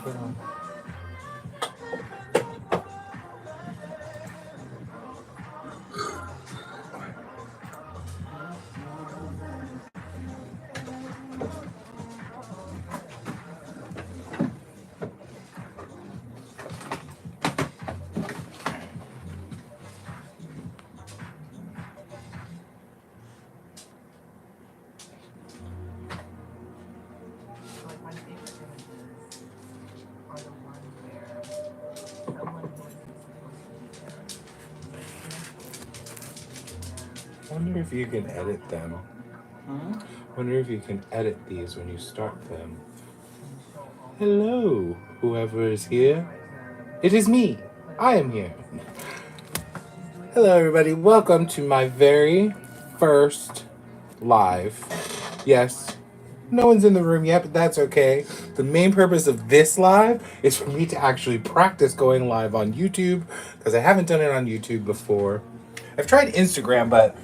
I wonder if you can edit them. Wonder if you can edit these when you start them. Hello, whoever is here. It is me. I am here. Hello, everybody. Welcome to my very first live. Yes, no one's in the room yet, but that's okay. The main purpose of this live is for me to actually practice going live on YouTube, because I haven't done it on YouTube before. I've tried Instagram, but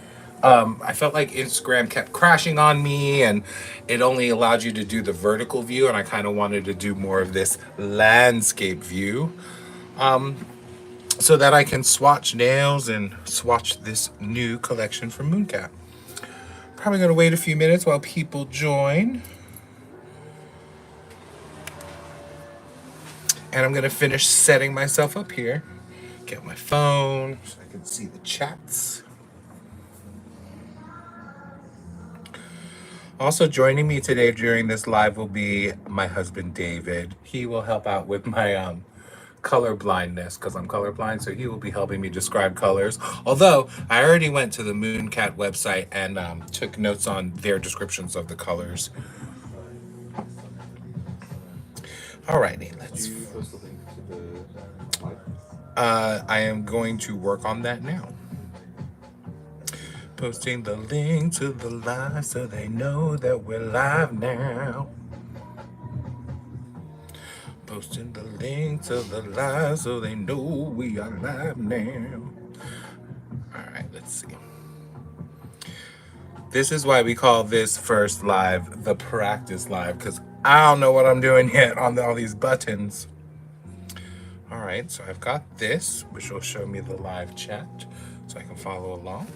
I felt like Instagram kept crashing on me, and it only allowed you to do the vertical view, and I kind of wanted to do more of this landscape view, so that I can swatch nails and swatch this new collection from MOONCAT. Probably gonna wait a few minutes while people join. And I'm gonna finish setting myself up here. Get my phone so I can see the chats. Also joining me today during this live will be my husband, David. He will help out with my color blindness, because I'm colorblind, so he will be helping me describe colors. Although I already went to the MOONCAT website and took notes on their descriptions of the colors. Alrighty, let's. I am going to work on that now. Posting the link to the live so they know that we're live now. Posting the link to the live so they know we are live now. Alright, let's see. This is why we call this first live the practice live, because I don't know what I'm doing yet on all these buttons. Alright, so I've got this, which will show me the live chat so I can follow along.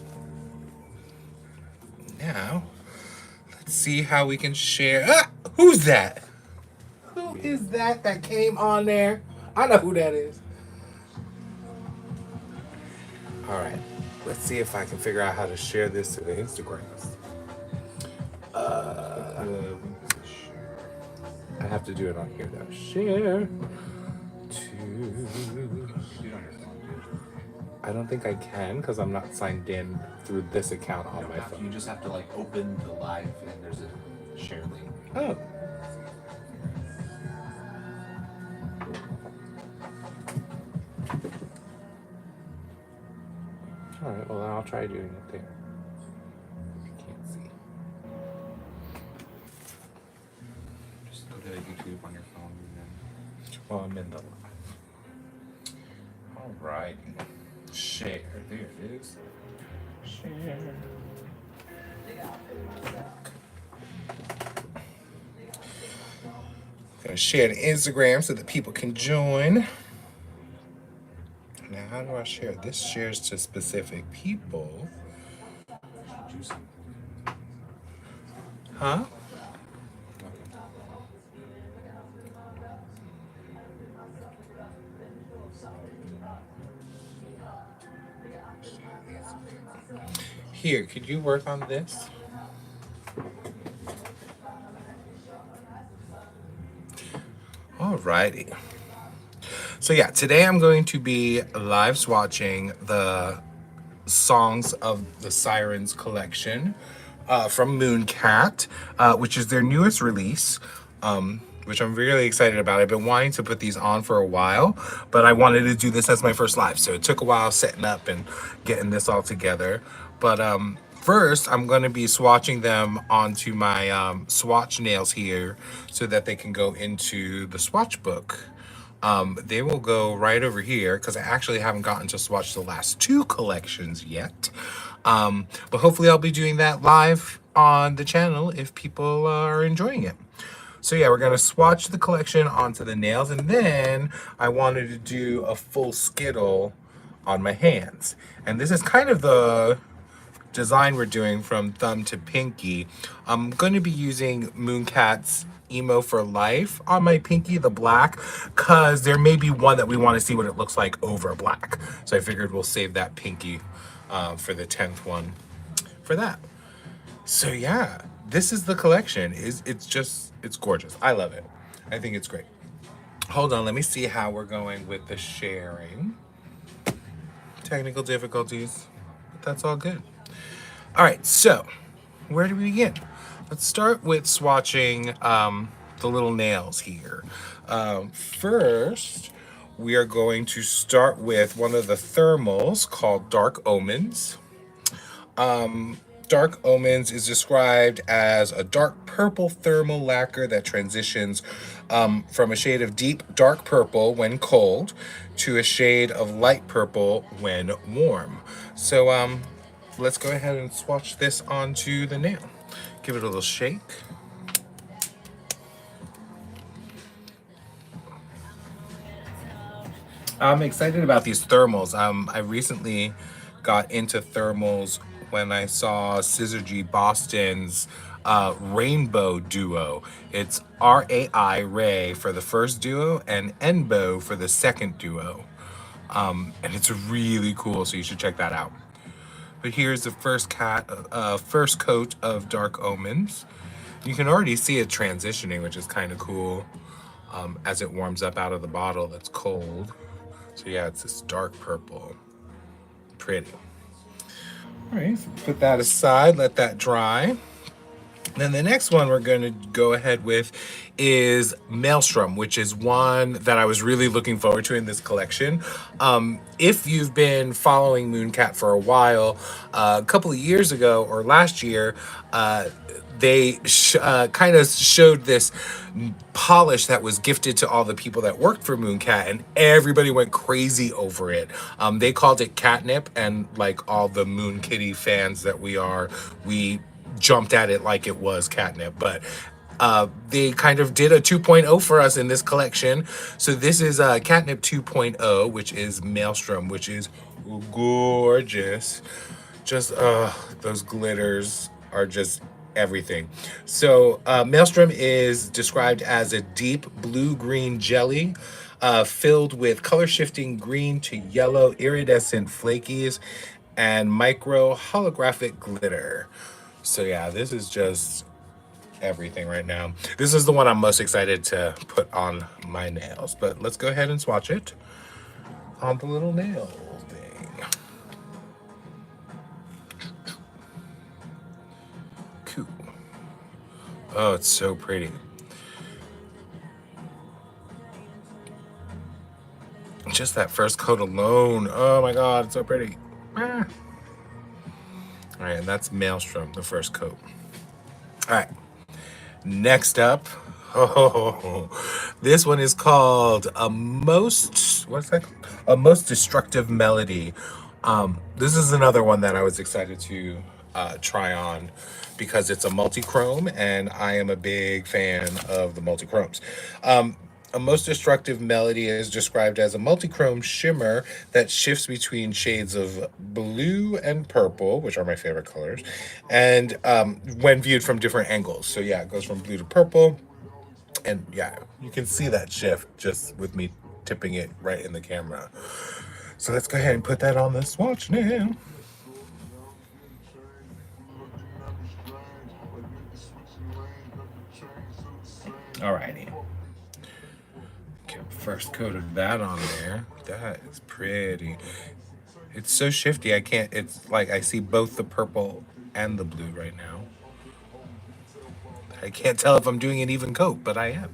Now, let's see how we can share. Ah, who's that? Who is that came on there? I know who that is. All right, let's see if I can figure out how to share this to the Instagrams. I have to do it on here though. Share to. I don't think I can because I'm not signed in through this account on my phone. You just have to like open the live and there's a share link. Oh. All right, well, I'll try doing it there. I can't see. Just go to YouTube on your phone and then. Well, I'm in the live. All right. Share. There it is. Share. Gonna share to Instagram so that people can join. Now, how do I share? This shares to specific people. Huh? Here, could you work on this? Alrighty. So yeah, today I'm going to be live swatching the songs of the Sirens collection from MOONCAT, which is their newest release, which I'm really excited about. I've been wanting to put these on for a while, but I wanted to do this as my first live, so it took a while setting up and getting this all together. But first, I'm going to be swatching them onto my swatch nails here so that they can go into the swatch book. They will go right over here because I actually haven't gotten to swatch the last two collections yet. But hopefully I'll be doing that live on the channel if people are enjoying it. So yeah, we're gonna swatch the collection onto the nails, and then I wanted to do a full skittle on my hands. And this is kind of the design we're doing from thumb to pinky. I'm going to be using MOONCAT's Emo for Life on my pinky, the black, because there may be one that we want to see what it looks like over black. So I figured we'll save that pinky for the 10th one for that. So yeah, this is the collection. It's gorgeous. I love it. I think it's great. Hold on, let me see how we're going with the sharing. Technical difficulties, but that's all good. All right, so where do we begin? Let's start with swatching the little nails here. First, we are going to start with one of the thermals called Dark OMENS. Dark OMENS is described as a dark purple thermal lacquer that transitions from a shade of deep dark purple when cold to a shade of light purple when warm. So let's go ahead and swatch this onto the nail. Give it a little shake. I'm excited about these thermals. I recently got into thermals when I saw Syzygy Boston's Rainbow Duo. It's RAI, Ray, for the first duo, and Enbow for the second duo. And it's really cool, so you should check that out. But here's the first coat of Dark OMENS. You can already see it transitioning, which is kind of cool as it warms up out of the bottle that's cold. So yeah, it's this dark purple. Pretty. All right, so put that aside, let that dry. Then the next one we're going to go ahead with is MAELSTROM, which is one that I was really looking forward to in this collection. If you've been following MOONCAT for a while, a couple of years ago or last year, they kind of showed this polish that was gifted to all the people that worked for MOONCAT, and everybody went crazy over it. They called it catnip, and like all the Moon Kitty fans that we are, we jumped at it like it was catnip, but they kind of did a 2.0 for us in this collection. So this is catnip 2.0, which is MAELSTROM, which is gorgeous. Just those glitters are just everything. So MAELSTROM is described as a deep blue-green jelly filled with color-shifting green to yellow iridescent flakies and micro holographic glitter. So yeah, this is just everything right now. This is the one I'm most excited to put on my nails. But let's go ahead and swatch it on the little nail thing. Cool. Oh, it's so pretty. Just that first coat alone. Oh my god, it's so pretty. Ah. All right, and that's MAELSTROM, the first coat. All right, next up, this one is called what's that called? A Most Destructive Melody. This is another one that I was excited to try on because it's a multichrome, and I am a big fan of the multichromes. A Most Destructive Melody is described as a multichrome shimmer that shifts between shades of blue and purple, which are my favorite colors, and when viewed from different angles. So yeah, it goes from blue to purple, and yeah, you can see that shift just with me tipping it right in the camera. So let's go ahead and put that on the swatch now. Alrighty. First coat of that on there. That is pretty. It's so shifty. It's like I see both the purple and the blue right now. I can't tell if I'm doing an even coat, but I am.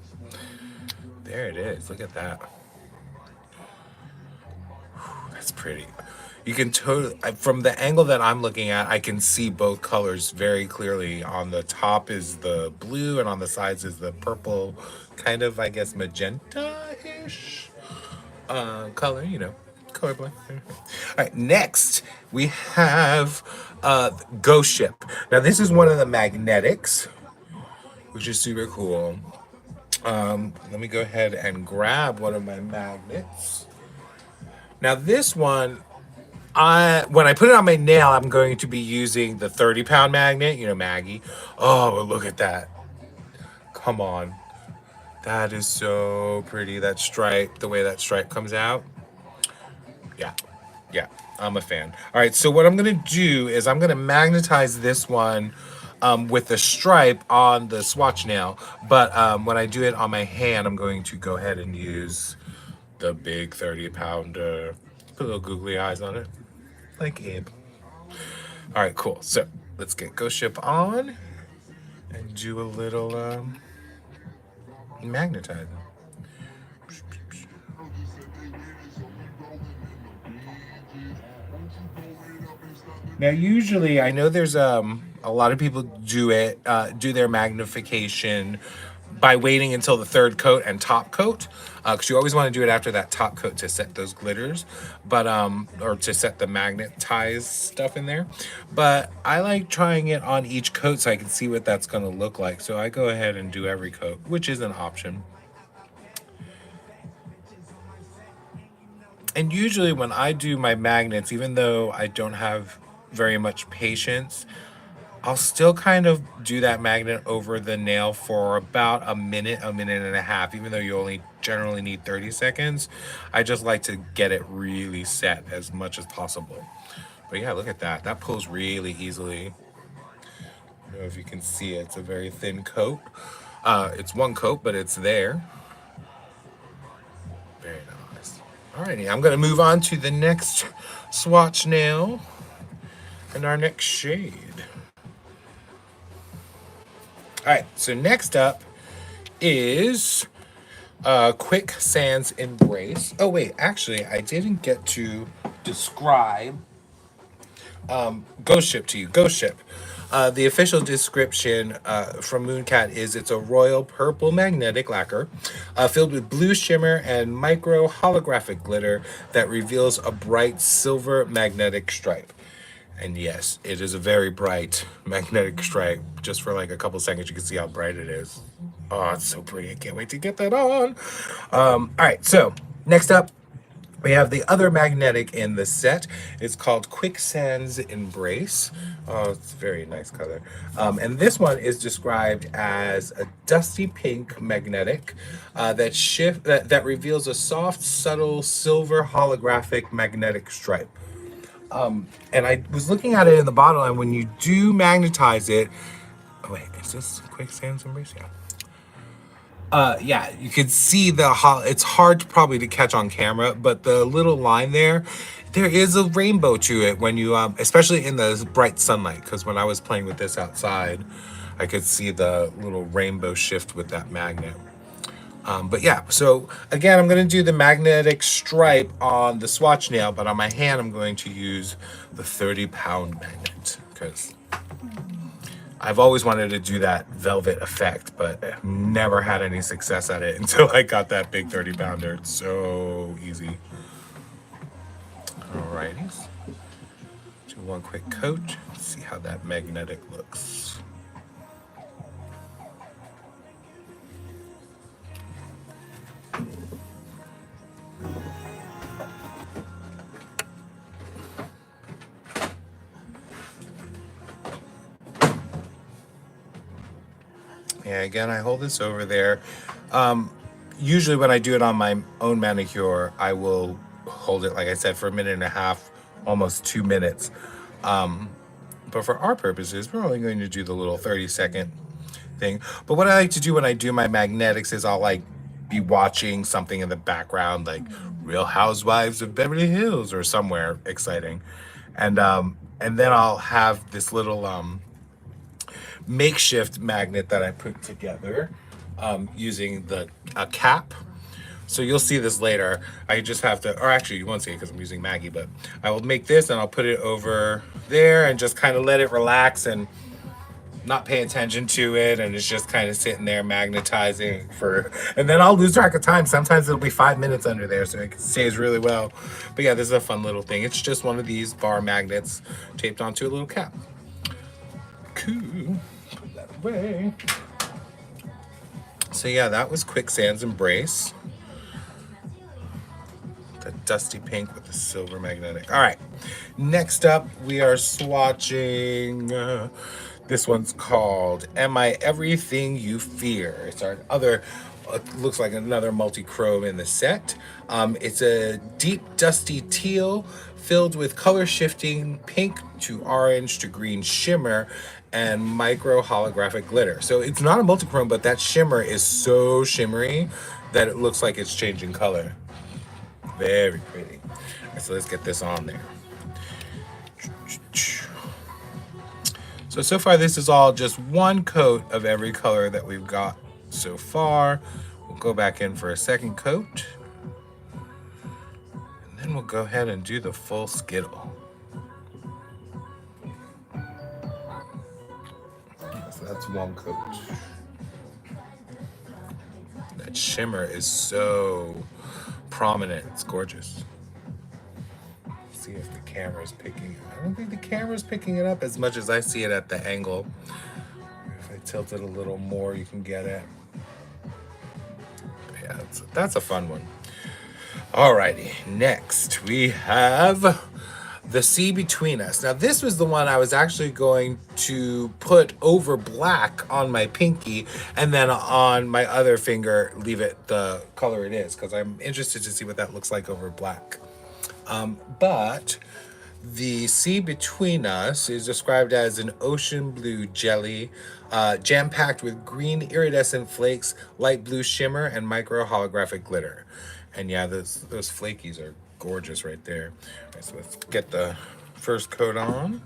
There it is. Look at that. That's pretty. You can totally, from the angle that I'm looking at, I can see both colors very clearly. On the top is the blue, and on the sides is the purple, kind of, I guess, magenta-ish color, colorblind. All right, next we have Ghost Ship. Now this is one of the magnetics, which is super cool. Let me go ahead and grab one of my magnets. Now this one, when I put it on my nail, I'm going to be using the 30-pound magnet, you know, Maggie. Oh, look at that. Come on. That is so pretty, that stripe, the way that stripe comes out. Yeah, yeah, I'm a fan. All right, so what I'm gonna do is I'm gonna magnetize this one with the stripe on the swatch nail, but when I do it on my hand, I'm going to go ahead and use the big 30-pounder. Put little googly eyes on it, like Abe. All right, cool. So let's get Ghost Ship on and do a little magnetizing. Now, usually, I know there's a lot of people do their magnification by waiting until the third coat and top coat, because you always want to do it after that top coat to set those glitters, but or to set the magnetized stuff in there. But I like trying it on each coat so I can see what that's going to look like. So I go ahead and do every coat, which is an option. And usually when I do my magnets, even though I don't have very much patience, I'll still kind of do that magnet over the nail for about a minute and a half, even though you only generally need 30 seconds. I just like to get it really set as much as possible. But yeah, look at that. That pulls really easily. I don't know if you can see it. It's a very thin coat. It's one coat, but it's there. Very nice. Alrighty, I'm gonna move on to the next swatch nail and our next shade. All right, so next up is QUICKSAND'S EMBRACE. Oh wait, actually, I didn't get to describe Ghost Ship to you. Ghost Ship. The official description from MOONCAT is it's a royal purple magnetic lacquer filled with blue shimmer and micro holographic glitter that reveals a bright silver magnetic stripe. And yes, it is a very bright magnetic stripe. Just for like a couple seconds, you can see how bright it is. Oh, it's so pretty. I can't wait to get that on. All right, so next up, we have the other magnetic in the set. It's called QUICKSAND'S EMBRACE. Oh, it's a very nice color. And this one is described as a dusty pink magnetic that reveals a soft, subtle silver holographic magnetic stripe. And I was looking at it in the bottle, and when you do magnetize it, oh wait, is this QUICKSAND'S EMBRACE? Yeah. Yeah, you can see it's hard probably to catch on camera, but the little line there is a rainbow to it when you, especially in the bright sunlight, because when I was playing with this outside, I could see the little rainbow shift with that magnet. But yeah, so again, I'm going to do the magnetic stripe on the swatch nail, but on my hand, I'm going to use the 30-pound magnet because I've always wanted to do that velvet effect, but never had any success at it until I got that big 30-pounder. It's so easy. Alrighty. Do one quick coat. See how that magnetic looks. Yeah, again, I hold this over there. Usually when I do it on my own manicure, I will hold it, like I said, for a minute and a half, almost 2 minutes. But for our purposes, we're only going to do the little 30-second thing. But what I like to do when I do my magnetics is I'll like be watching something in the background, like Real Housewives of Beverly Hills or somewhere exciting. And then I'll have this little makeshift magnet that I put together using a cap. So you'll see this later. I just have to, or actually you won't see it because I'm using Maggie, but I will make this and I'll put it over there and just kind of let it relax and not pay attention to it, and it's just kind of sitting there magnetizing and then I'll lose track of time. Sometimes it'll be 5 minutes under there, so it stays really well. But yeah, this is a fun little thing. It's just one of these bar magnets taped onto a little cap. Cool. Put that away. So yeah, that was QUICKSAND'S EMBRACE. The dusty pink with the silver magnetic. All right, next up we are swatching. This one's called Am I Everything You Fear? It's our other, looks like another multi-chrome in the set. It's a deep dusty teal filled with color shifting pink to orange to green shimmer and micro holographic glitter. So it's not a multi-chrome, but that shimmer is so shimmery that it looks like it's changing color. Very pretty. All right, so let's get this on there. So far this is all just one coat of every color that we've got so far. We'll go back in for a second coat. And then we'll go ahead and do the full skittle. So that's one coat. That shimmer is so prominent. It's gorgeous. See if the camera's picking it. I don't think the camera's picking it up as much as I see it at the angle. If I tilt it a little more, you can get it. But yeah, that's a fun one. Alrighty, next we have The Sea Between Us. Now this was the one I was actually going to put over black on my pinky and then on my other finger leave it the color it is, because I'm interested to see what that looks like over black. But The Sea Between Us is described as an ocean blue jelly, jam-packed with green iridescent flakes, light blue shimmer, and micro holographic glitter. And yeah, those flakies are gorgeous right there. All right, so let's get the first coat on.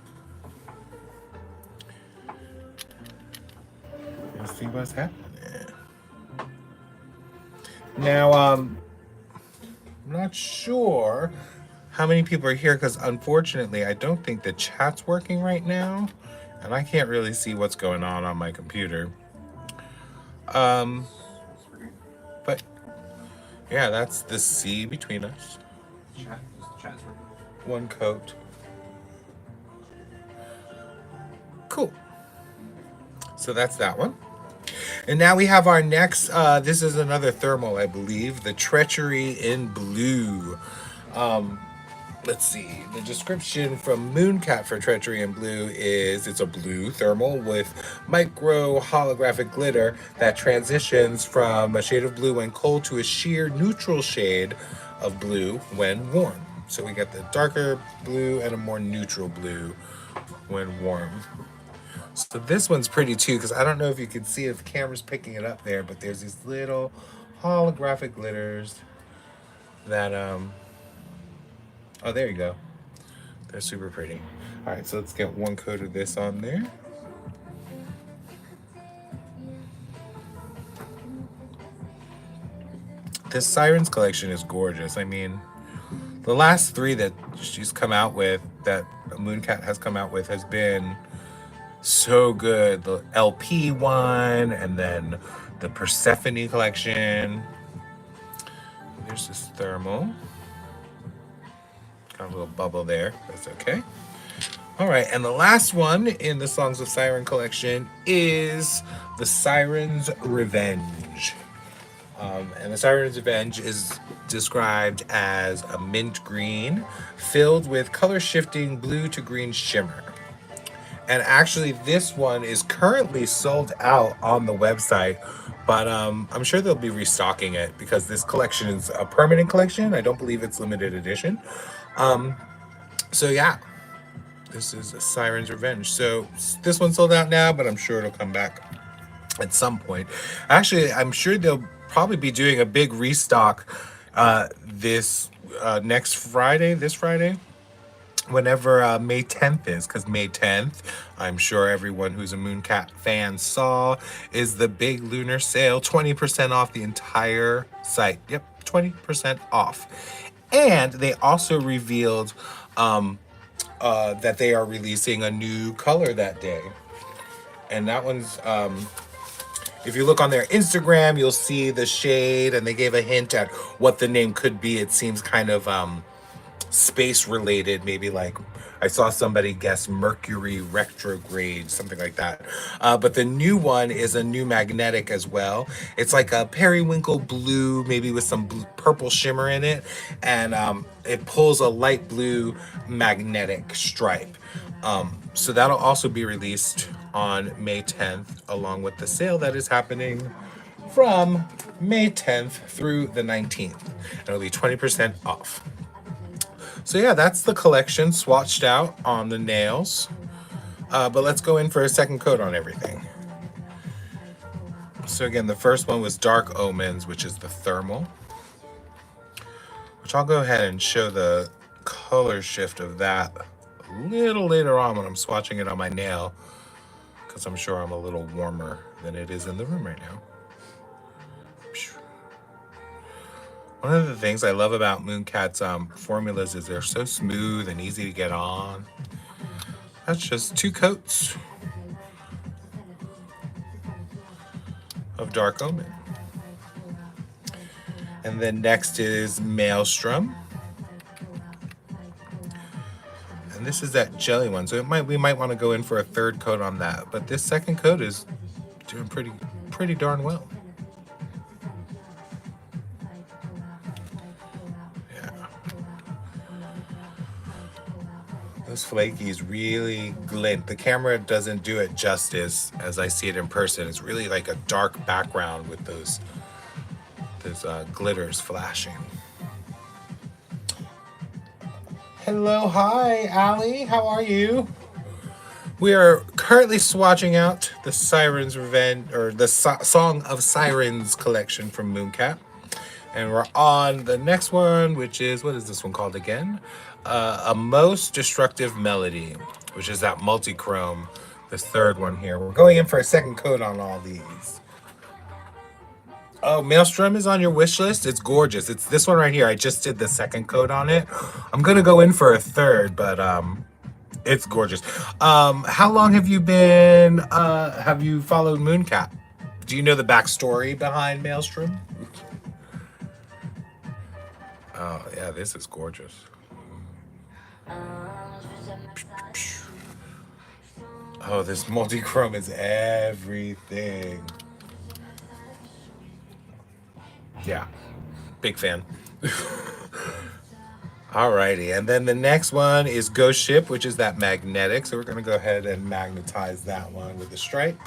Let's see what's happening. Now, I'm not sure how many people are here because unfortunately I don't think the chat's working right now and I can't really see what's going on my computer. But yeah, that's The Sea Between Us. Chat's working. One coat. Cool. So that's that one. And now we have our next, this is another thermal, I believe, the Treachery in Blue. Let's see, the description from MOONCAT for Treachery in Blue is it's a blue thermal with micro holographic glitter that transitions from a shade of blue when cold to a sheer neutral shade of blue when warm. So we get the darker blue and a more neutral blue when warm. So this one's pretty too, because I don't know if you can see if the camera's picking it up there, but there's these little holographic glitters that, oh, there you go. They're super pretty. All right, so let's get one coat of this on there. This Sirens collection is gorgeous. I mean, the last three that she's come out with, that MOONCAT has come out with, has been so good. The LP one, and then the Persephone collection. There's this thermal. Got a little bubble there. That's okay. All right, and the last one in the Songs of Siren collection is the Sirens Revenge. And the Sirens Revenge is described as a mint green filled with color shifting blue to green shimmer. And actually this one is currently sold out on the website, but I'm sure they'll be restocking it because this collection is a permanent collection. I don't believe it's limited edition. So yeah, this is a Sirens Revenge. So this one's sold out now, but I'm sure it'll come back at some point. Actually, I'm sure they'll probably be doing a big restock this Friday, whenever May 10th is, because May 10th, I'm sure everyone who's a MOONCAT fan saw, is the big lunar sale, 20% off the entire site. Yep, 20% off. And they also revealed that they are releasing a new color that day. And that one's, if you look on their Instagram, you'll see the shade, and they gave a hint at what the name could be. It seems kind of space related, maybe like I saw somebody guess Mercury retrograde, something like that. But the new one is a new magnetic as well. It's like a periwinkle blue, maybe with some purple shimmer in it. And it pulls a light blue magnetic stripe. So that'll also be released on May 10th, along with the sale that is happening from May 10th through the 19th. It'll be 20% off. So yeah, that's the collection swatched out on the nails. But let's go in for a second coat on everything. So again, the first one was Dark Omens, which is the thermal. Which I'll go ahead and show the color shift of that a little later on when I'm swatching it on my nail, because I'm sure I'm a little warmer than it is in the room right now. One of the things I love about MOONCAT's formulas is they're so smooth and easy to get on. That's just 2 coats of Dark Omen. And then next is MAELSTROM. And this is that jelly one, so we might want to go in for a 3rd coat on that. But this second coat is doing pretty darn well. Those flakies really glint. The camera doesn't do it justice as I see it in person. It's really like a dark background with those glitters flashing. Hello, hi, Allie. How are you? We are currently swatching out the Sirens Revenge, or the Song of Sirens collection from MOONCAT. And we're on the next one, which is, what is this one called again? A Most Destructive Melody, which is that multichrome, this 3rd one here. We're going in for a second coat on all these. Oh, MAELSTROM is on your wish list? It's gorgeous. It's this one right here. I just did the 2nd coat on it. I'm gonna go in for a 3rd, but it's gorgeous. How long have you been, have you followed MOONCAT? Do you know the backstory behind MAELSTROM? Oh, yeah, this is gorgeous. Oh, this multichrome is everything. Yeah, big fan. Alrighty, and then the next one is Ghost Ship, which is that magnetic. So we're gonna go ahead and magnetize that one with a stripe.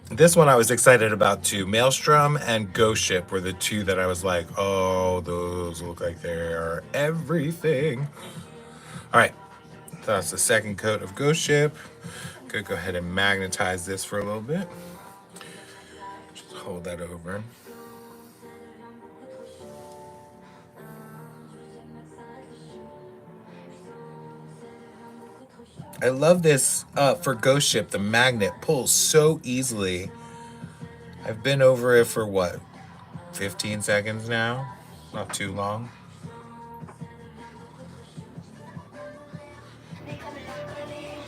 This one I was excited about too. MAELSTROM and Ghost Ship were the 2 that I was like, oh, those look like they are everything. All right, so that's the 2nd coat of Ghost Ship. Gonna go ahead and magnetize this for a little bit. Just hold that over. I love this for Ghost Ship. The magnet pulls so easily. I've been over it for what, 15 seconds now? Not too long.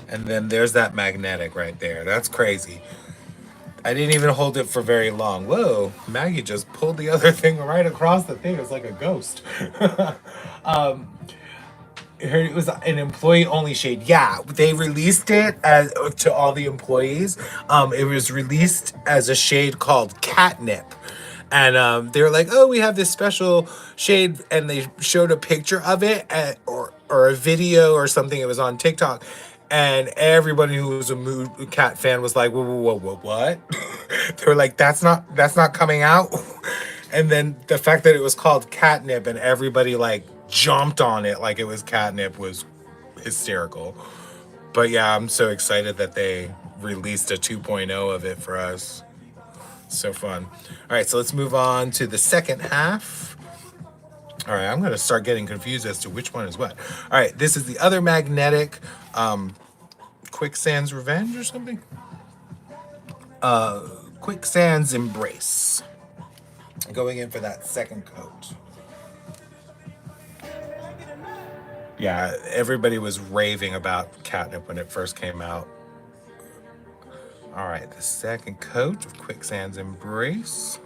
And then there's that magnetic right there. That's crazy. I didn't even hold it for very long. Whoa, Maggie just pulled the other thing right across the thing. It's like a ghost. It was an employee only shade. Yeah, they released it as to all the employees. It was released as a shade called Catnip. And they were like, oh, we have this special shade. And they showed a picture of it or a video or something. It was on TikTok. And everybody who was a MOONCAT fan was like, whoa, what? They were like, that's not coming out. And then the fact that it was called Catnip and everybody like jumped on it like it was catnip was hysterical. But yeah, I'm so excited that they released a 2.0 of it for us. So fun. All right, so let's move on to the second half. All right, I'm gonna start getting confused as to which one is what. All right, this is the other magnetic, QUICKSAND'S Revenge or something? QUICKSAND'S Embrace. Going in for that second coat. Yeah, everybody was raving about Catnip when it first came out. All right, the second coat of QUICKSAND'S Embrace.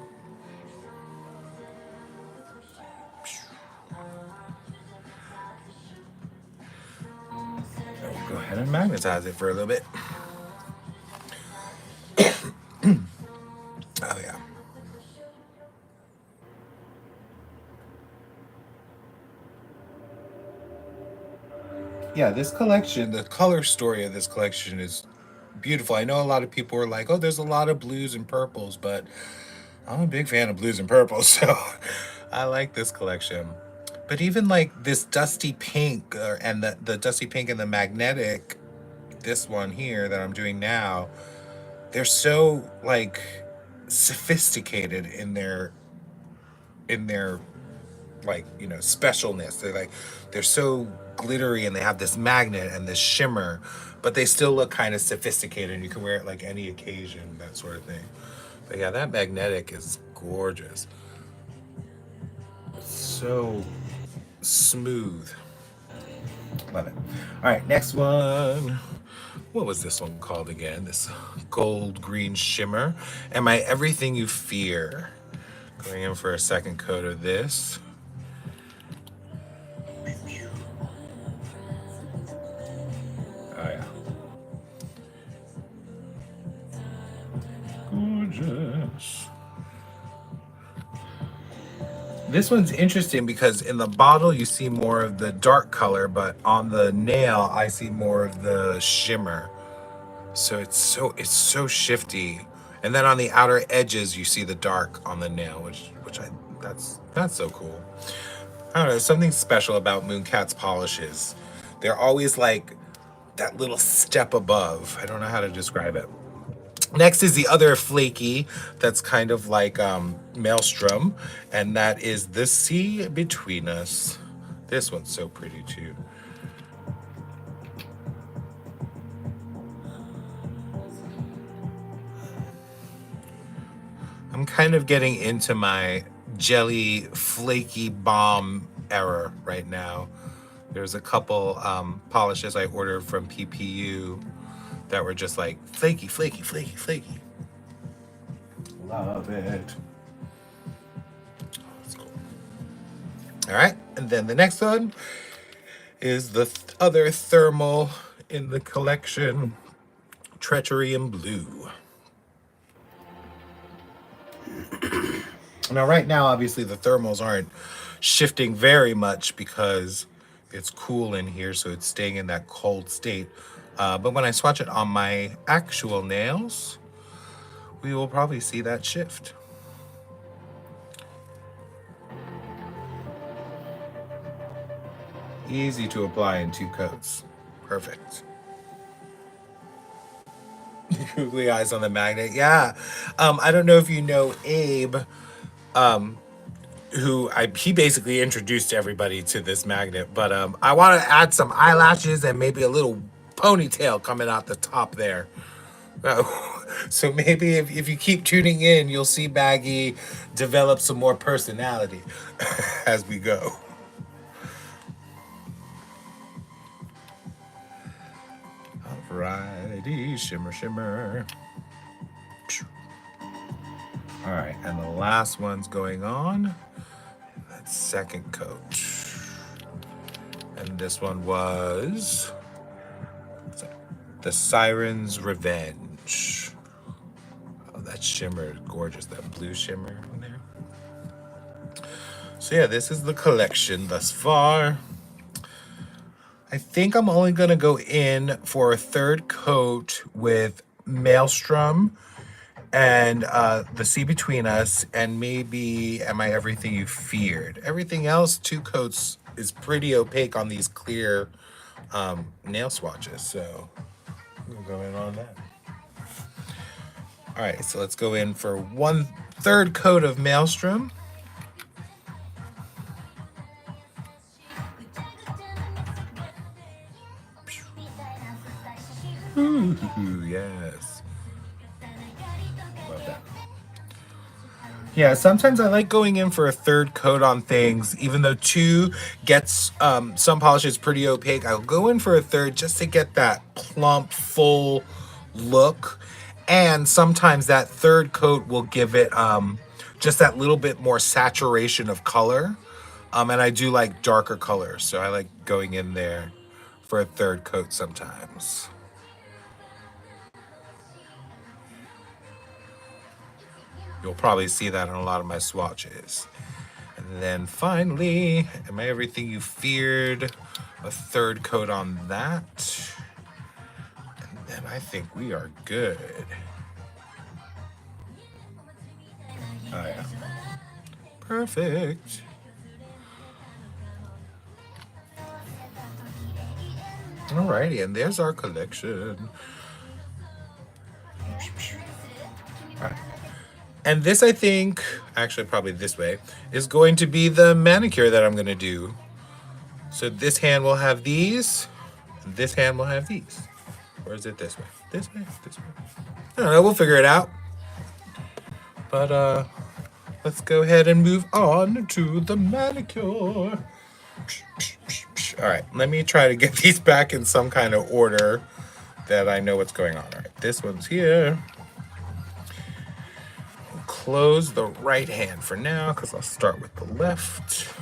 and then magnetize it for a little bit. Oh yeah. Yeah, this collection, the color story of this collection is beautiful. I know a lot of people are like, oh, there's a lot of blues and purples, but I'm a big fan of blues and purples, so I like this collection. But even like this dusty pink and the dusty pink and the magnetic, this one here that I'm doing now, they're so like sophisticated in their like, you know, specialness. They're so glittery and they have this magnet and this shimmer, but they still look kind of sophisticated and you can wear it like any occasion, that sort of thing. But yeah, that magnetic is gorgeous. It's so smooth. Love it. All right, next one. What was this one called again? This gold green shimmer. Am I everything you fear? Going in for a second coat of this. Oh yeah. Gorgeous. This one's interesting because in the bottle you see more of the dark color, but on the nail I see more of the shimmer. So it's so shifty. And then on the outer edges you see the dark on the nail, which that's so cool. I don't know, something special about MOONCAT's polishes. They're always like that little step above. I don't know how to describe it. Next is the other flaky that's kind of like MAELSTROM, and that is the sea between us. This one's so pretty too. I'm kind of getting into my jelly flaky bomb era right now. There's a couple polishes I ordered from PPU that were just like flaky, flaky, flaky, flaky. Love it. That's cool. All right, and then the next one is the other thermal in the collection, Treachery in Blue. Now, right now, obviously, the thermals aren't shifting very much because it's cool in here, so it's staying in that cold state. But when I swatch it on my actual nails, we will probably see that shift. Easy to apply in 2 coats. Perfect. Googly eyes on the magnet. Yeah. I don't know if you know Abe, he basically introduced everybody to this magnet, but I want to add some eyelashes and maybe a little ponytail coming out the top there. So maybe if you keep tuning in, you'll see Baggy develop some more personality as we go. Alrighty, shimmer, shimmer. All right, and the last one's going on. That second coat. And this one was the Sirens Revenge. Oh, that shimmer is gorgeous, that blue shimmer in there. So yeah, this is the collection thus far. I think I'm only gonna go in for a third coat with MAELSTROM and the sea between us, and maybe Am I Everything You Feared. Everything else, 2 coats is pretty opaque on these clear nail swatches, so I'm gonna go in on that. All right, so let's go in for 1/3 coat of MAELSTROM. Ooh, yes. Love that. Yeah, sometimes I like going in for a third coat on things, even though 2 gets some polishes pretty opaque. I'll go in for a third just to get that plump, full look. And sometimes that third coat will give it just that little bit more saturation of color. And I do like darker colors, so I like going in there for a third coat sometimes. You'll probably see that on a lot of my swatches. And then finally, am I everything you feared? A third coat on that. And then I think we are good. Oh yeah. Perfect. Alrighty, and there's our collection. Alright. And this, I think, actually probably this way, is going to be the manicure that I'm going to do. So this hand will have these, and this hand will have these. Or is it this way? This way? This way? I don't know, we'll figure it out. But let's go ahead and move on to the manicure. Alright, let me try to get these back in some kind of order that I know what's going on. Alright, this one's here. Close the right hand for now because I'll start with the left.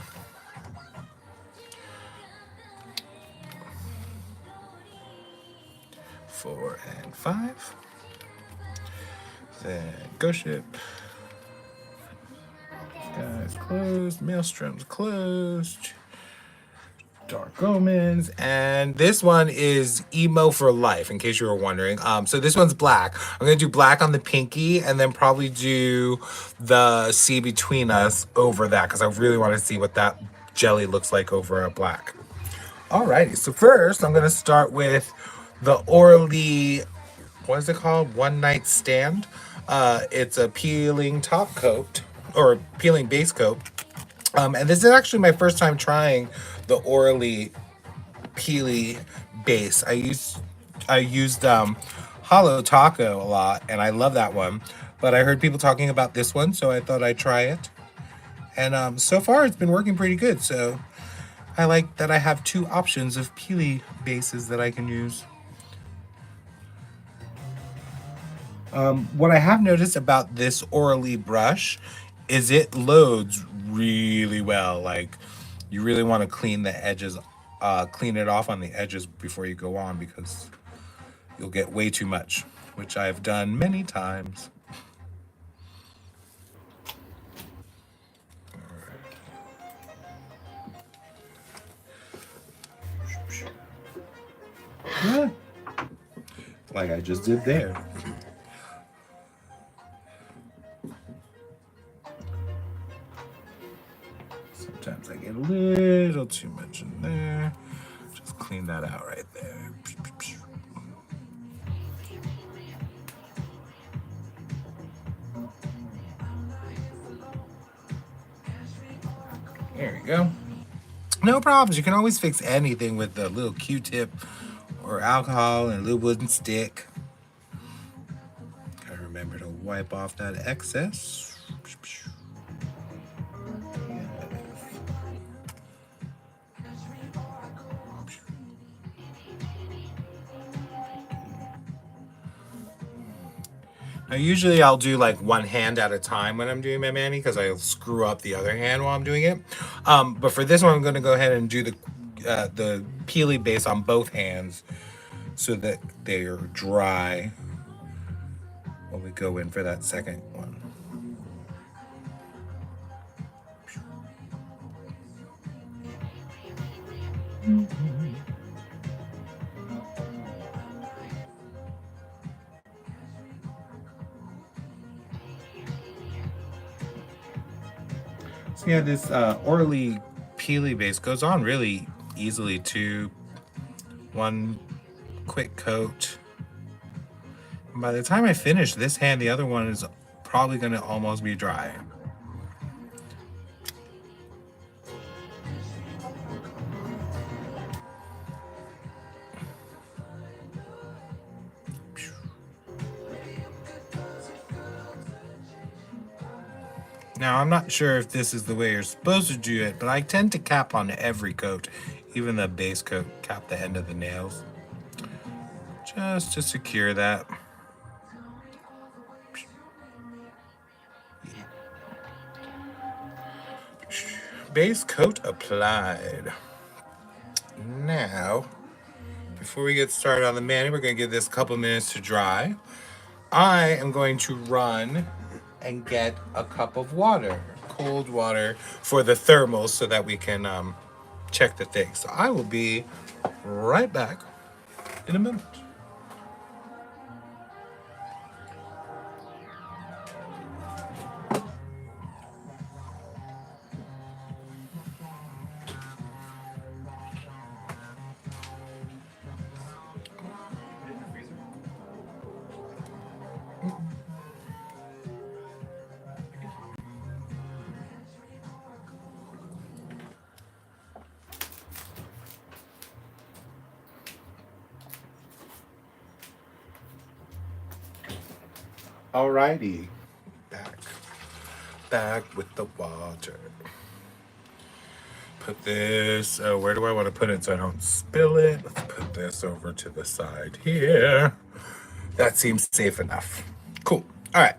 Four and five. Then Ghost Ship. Guys closed. Maelstrom's closed. Dark Omens, and this one is emo for life, in case you were wondering. So this one's black. I'm gonna do black on the pinky and then probably do the C between us over that because I really want to see what that jelly looks like over a black. Alrighty, so first I'm gonna start with the Orly, what is it called? One Night Stand. It's a peeling top coat or peeling base coat. And this is actually my first time trying the Orly Peely base. I used Hollow Taco a lot, and I love that one. But I heard people talking about this one, so I thought I'd try it. And so far, it's been working pretty good. So I like that I have two options of Peely bases that I can use. What I have noticed about this Orly brush is it loads really well. Like, you really want to clean the edges, clean it off on the edges before you go on because you'll get way too much, which I've done many times. Yeah. Like I just did there. Sometimes I get a little too much in there. Just clean that out right there. There we go. No problems. You can always fix anything with a little Q-tip or alcohol and a little wooden stick. Gotta remember to wipe off that excess. Now, usually I'll do like one hand at a time when I'm doing my mani because I'll screw up the other hand while I'm doing it. But for this one, I'm going to go ahead and do the peely base on both hands so that they are dry when we go in for that second one. So yeah, this Orly Peely base goes on really easily too. One quick coat. And by the time I finish this hand, the other one is probably going to almost be dry. Now, I'm not sure if this is the way you're supposed to do it, but I tend to cap on every coat, even the base coat, cap the end of the nails, just to secure that. Base coat applied. Now, before we get started on the mani, we're going to give this a couple minutes to dry. I am going to run and get a cup of water, cold water, for the thermals so that we can check the thing. So I will be right back in a minute. Alrighty, back with the water. Put this, where do I want to put it so I don't spill it? Let's put this over to the side here. That seems safe enough. Cool. All right.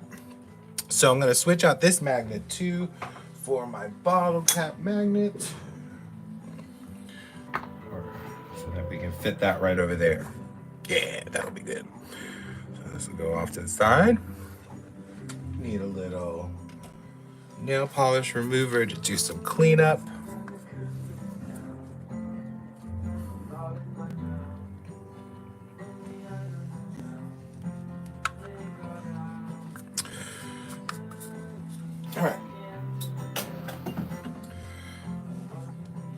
So I'm going to switch out this magnet too for my bottle cap magnet. So that we can fit that right over there. Yeah, that'll be good. So this will go off to the side. Need a little nail polish remover to do some cleanup. All right.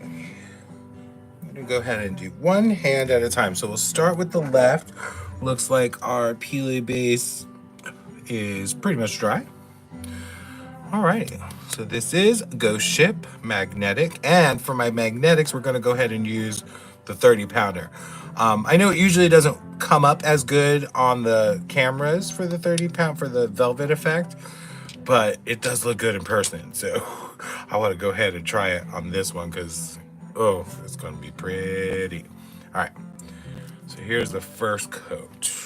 I'm gonna go ahead and do one hand at a time. So we'll start with the left. Looks like our peely base is pretty much dry. All right, so this is Ghost Ship Magnetic, and for my magnetics, we're gonna go ahead and use the 30 pounder. I know it usually doesn't come up as good on the cameras for the 30 pound for the velvet effect, but it does look good in person. So I wanna go ahead and try it on this one because, oh, it's gonna be pretty. All right, so here's the first coat.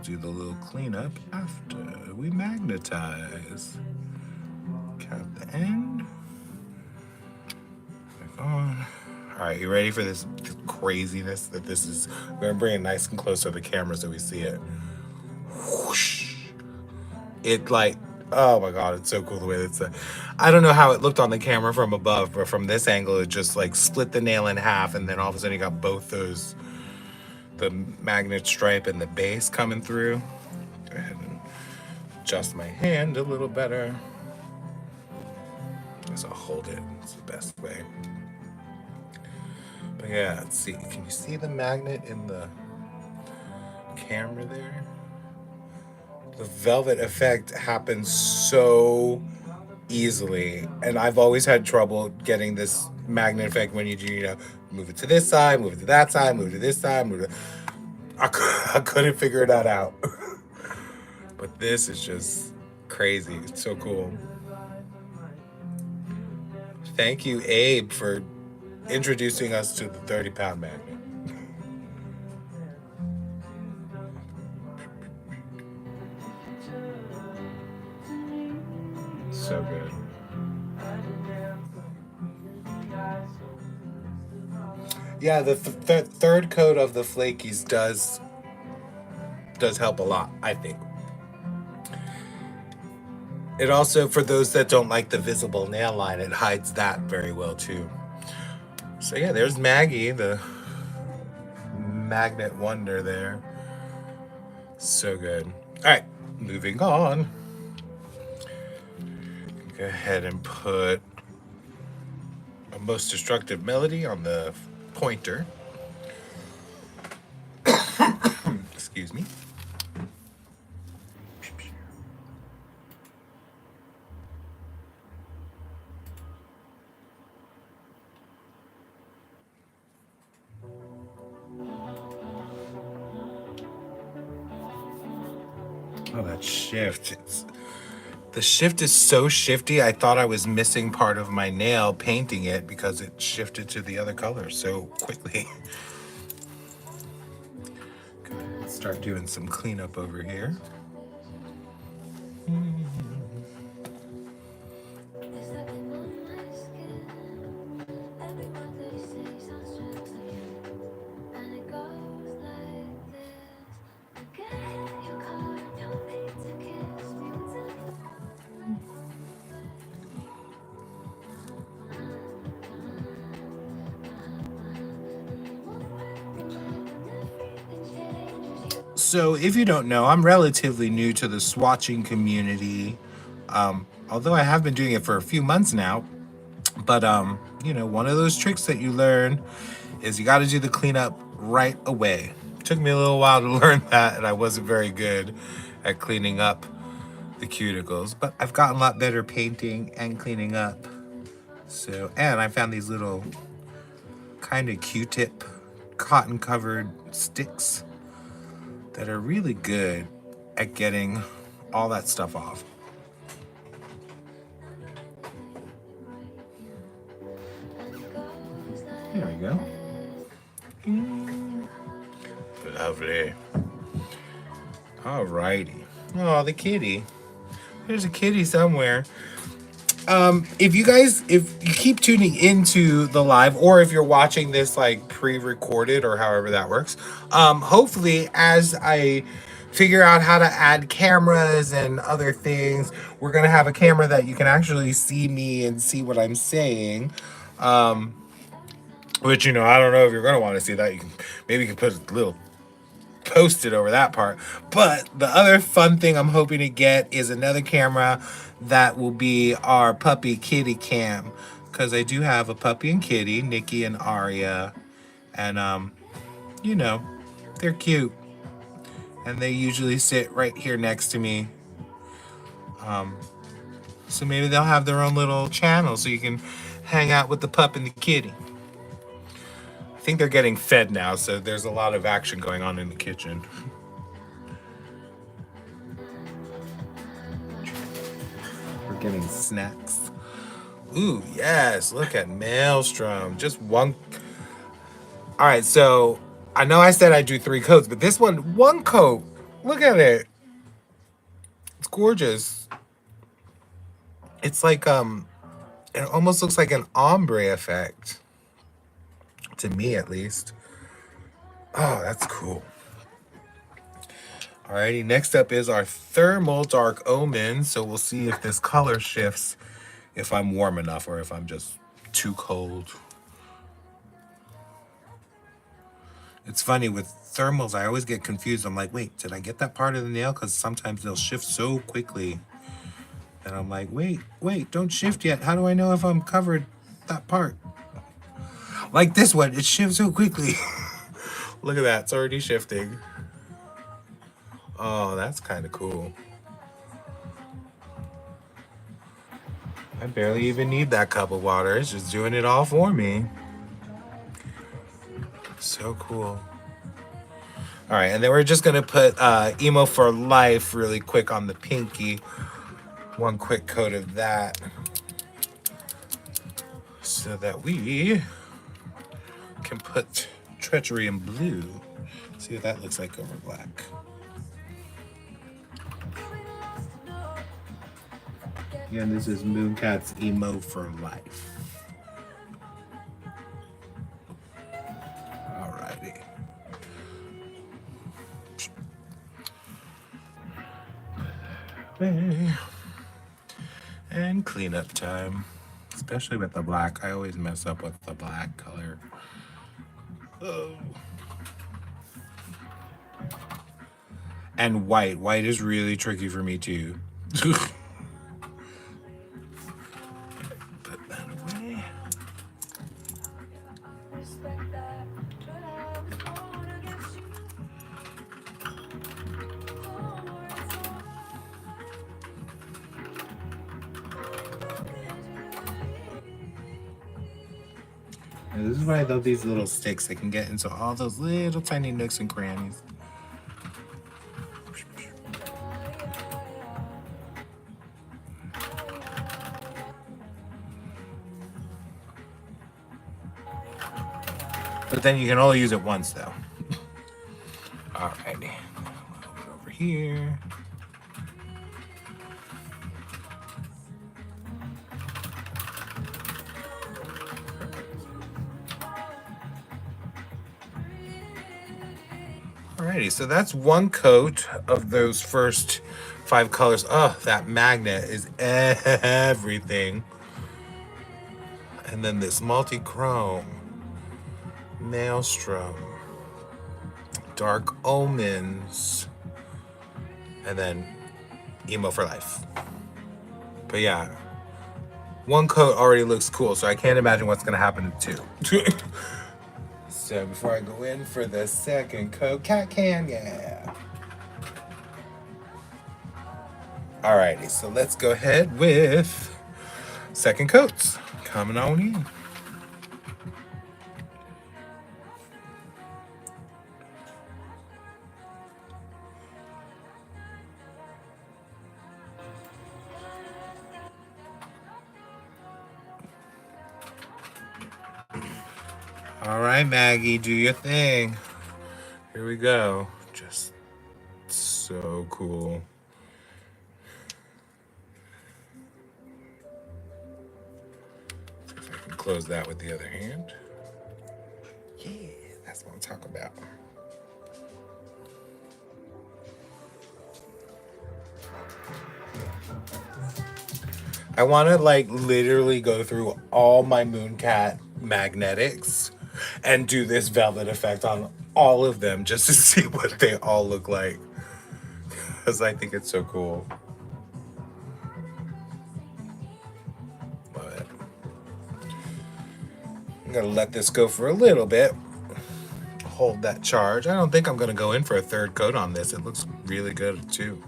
Do the little cleanup after we magnetize. Cap the end. Back on. All right, you ready for this craziness that this is? I'm gonna bring it nice and close to the camera so we see it. Whoosh. It like, oh my God, it's so cool the way it's. I don't know how it looked on the camera from above, but from this angle, it just like split the nail in half, and then all of a sudden you got both those. The magnet stripe and the base coming through. Go ahead and adjust my hand a little better. I guess I'll hold it. It's the best way. But yeah, let's see. Can you see the magnet in the camera there? The velvet effect happens so easily, and I've always had trouble getting this magnet effect when you do, you know, move it to this side, move it to that side, move it to this side, move it to... I couldn't figure that out. But this is just crazy. It's so cool. Thank you, Abe, for introducing us to the 30 pound magnet. So good. Yeah, the third coat of the flakies does help a lot, I think. It also, for those that don't like the visible nail line, it hides that very well too. So yeah, there's Maggie, the magnet wonder there. So good. All right, moving on. Go ahead and put a most destructive melody on the pointer. Excuse me. Oh, that shift. The shift is so shifty, I thought I was missing part of my nail painting it because it shifted to the other color so quickly. Go ahead and start doing some cleanup over here. So if you don't know, I'm relatively new to the swatching community. Although I have been doing it for a few months now. But you know, one of those tricks that you learn is you got to do the cleanup right away. It took me a little while to learn that, and I wasn't very good at cleaning up the cuticles, but I've gotten a lot better painting and cleaning up. So, and I found these little kind of Q-tip cotton covered sticks that are really good at getting all that stuff off. There we go. Lovely. Alrighty. Oh, the kitty. There's a kitty somewhere. If you keep tuning into the live, or if you're watching this like pre-recorded or however that works, hopefully as I figure out how to add cameras and other things, we're gonna have a camera that you can actually see me and see what I'm saying. Which, you know, I don't know if you're gonna want to see that. Maybe you can put a little post-it over that part. But the other fun thing I'm hoping to get is another camera that will be our puppy kitty cam, because I do have a puppy and kitty, Nikki and Aria, and you know, they're cute, and they usually sit right here next to me. So maybe they'll have their own little channel so you can hang out with the pup and the kitty. I think they're getting fed now, so there's a lot of action going on in the kitchen. We're getting snacks. Ooh, yes, look at MAELSTROM. Just one. All right, so I know I said I do 3 coats, but this one coat. Look at it. It's gorgeous. It's like, it almost looks like an ombre effect. To me, at least. Oh, that's cool. Alrighty, next up is our thermal dark omens. So we'll see if this color shifts, if I'm warm enough or if I'm just too cold. It's funny with thermals, I always get confused. I'm like, wait, did I get that part of the nail? Because sometimes they'll shift so quickly. And I'm like, wait, don't shift yet. How do I know if I'm covered that part? Like this one, it shifts so quickly. Look at that, it's already shifting. Oh, that's kind of cool. I barely even need that cup of water. It's just doing it all for me. So cool. All right, and then we're just gonna put Emo for Life really quick on the pinky. One quick coat of that. So that we can put Treachery in blue. See what that looks like over black. Yeah, and this is MOONCAT's Emo for Life. Alrighty. And cleanup time. Especially with the black. I always mess up with the black color. Oh. And white. White is really tricky for me too. Put that away. And this is why I love these little sticks. They can get into all those little tiny nooks and crannies. But then you can only use it once though. Alrighty. Over here. Alrighty, so that's one coat of those first 5 colors. Oh, that magnet is everything. And then this multichrome, MAELSTROM. Dark Omens, and then Emo for Life. But yeah, one coat already looks cool, so I can't imagine what's gonna happen to two. So before I go in for the second coat, cat can, yeah. Alrighty, so let's go ahead with second coats. Coming on in. All right, Maggie, do your thing. Here we go. Just so cool. See if I can close that with the other hand. Yeah, that's what I'm talking about. I want to like literally go through all my MOONCAT magnetics and do this velvet effect on all of them just to see what they all look like, because I think it's so cool. But I'm gonna let this go for a little bit, hold that charge. I don't think I'm gonna go in for a third coat on this. It looks really good too.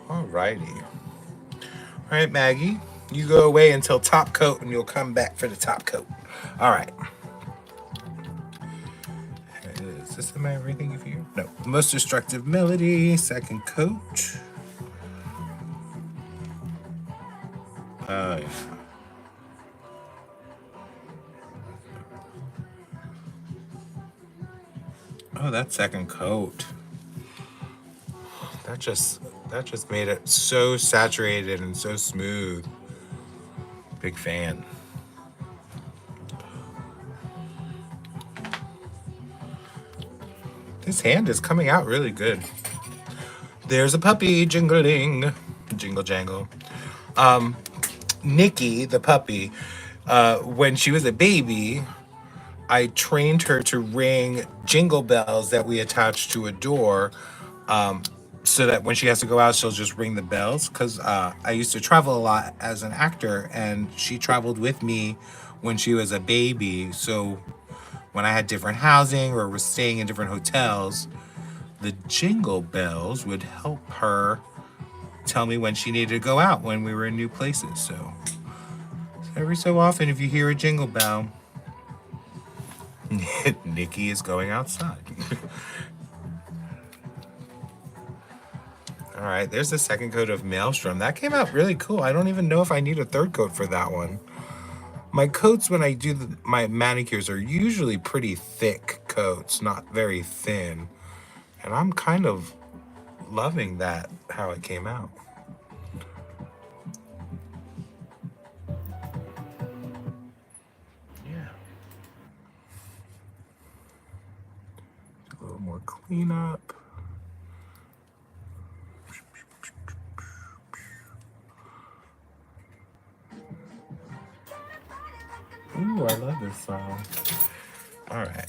Alrighty. All right, Maggie, you go away until top coat and you'll come back for the top coat. All right. Is this everything for you? No. Most Destructive Melody, second coat. Oh, yeah. Oh, that second coat. That just made it so saturated and so smooth. Big fan. This hand is coming out really good. There's a puppy jingling, jingle jangle. Nikki, the puppy, when she was a baby, I trained her to ring jingle bells that we attached to a door, so that when she has to go out, she'll just ring the bells. Because I used to travel a lot as an actor, and she traveled with me when she was a baby. So when I had different housing or was staying in different hotels, the jingle bells would help her tell me when she needed to go out when we were in new places. So every so often, if you hear a jingle bell, Nikki is going outside. All right, there's the second coat of Maelstrom. That came out really cool. I don't even know if I need a third coat for that one. My coats, when I do my manicures, are usually pretty thick coats, not very thin. And I'm kind of loving that, how it came out. Yeah. A little more cleanup. Ooh, I love this song. All right.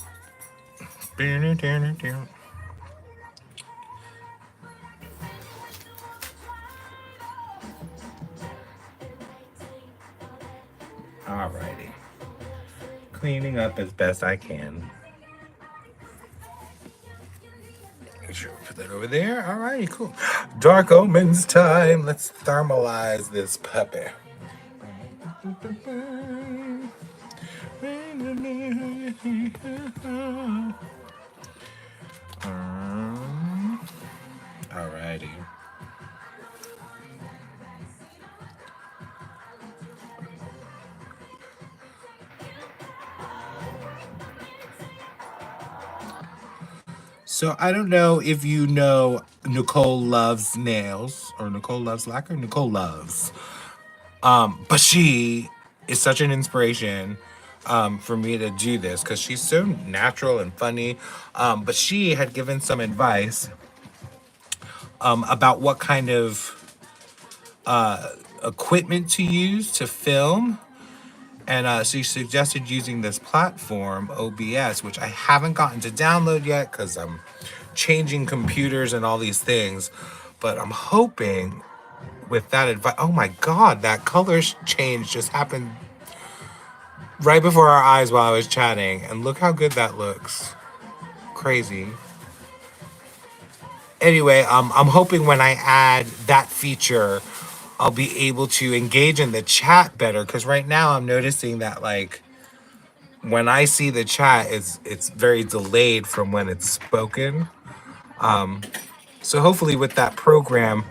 Alrighty. Cleaning up as best I can. Make sure we put that over there. Alrighty, cool. Dark Omens time. Let's thermalize this puppy. Alrighty. So I don't know if you know Nicole Loves Nails or Nicole Loves Lacquer. Nicole Loves. But she is such an inspiration for me to do this because she's so natural and funny. But she had given some advice about what kind of equipment to use to film. And she suggested using this platform, OBS, which I haven't gotten to download yet because I'm changing computers and all these things. But I'm hoping with that advice. Oh my God, that color change just happened right before our eyes while I was chatting. And look how good that looks. Crazy. Anyway, I'm hoping when I add that feature, I'll be able to engage in the chat better. Because right now I'm noticing that, like, when I see the chat, it's very delayed from when it's spoken. So hopefully with that program,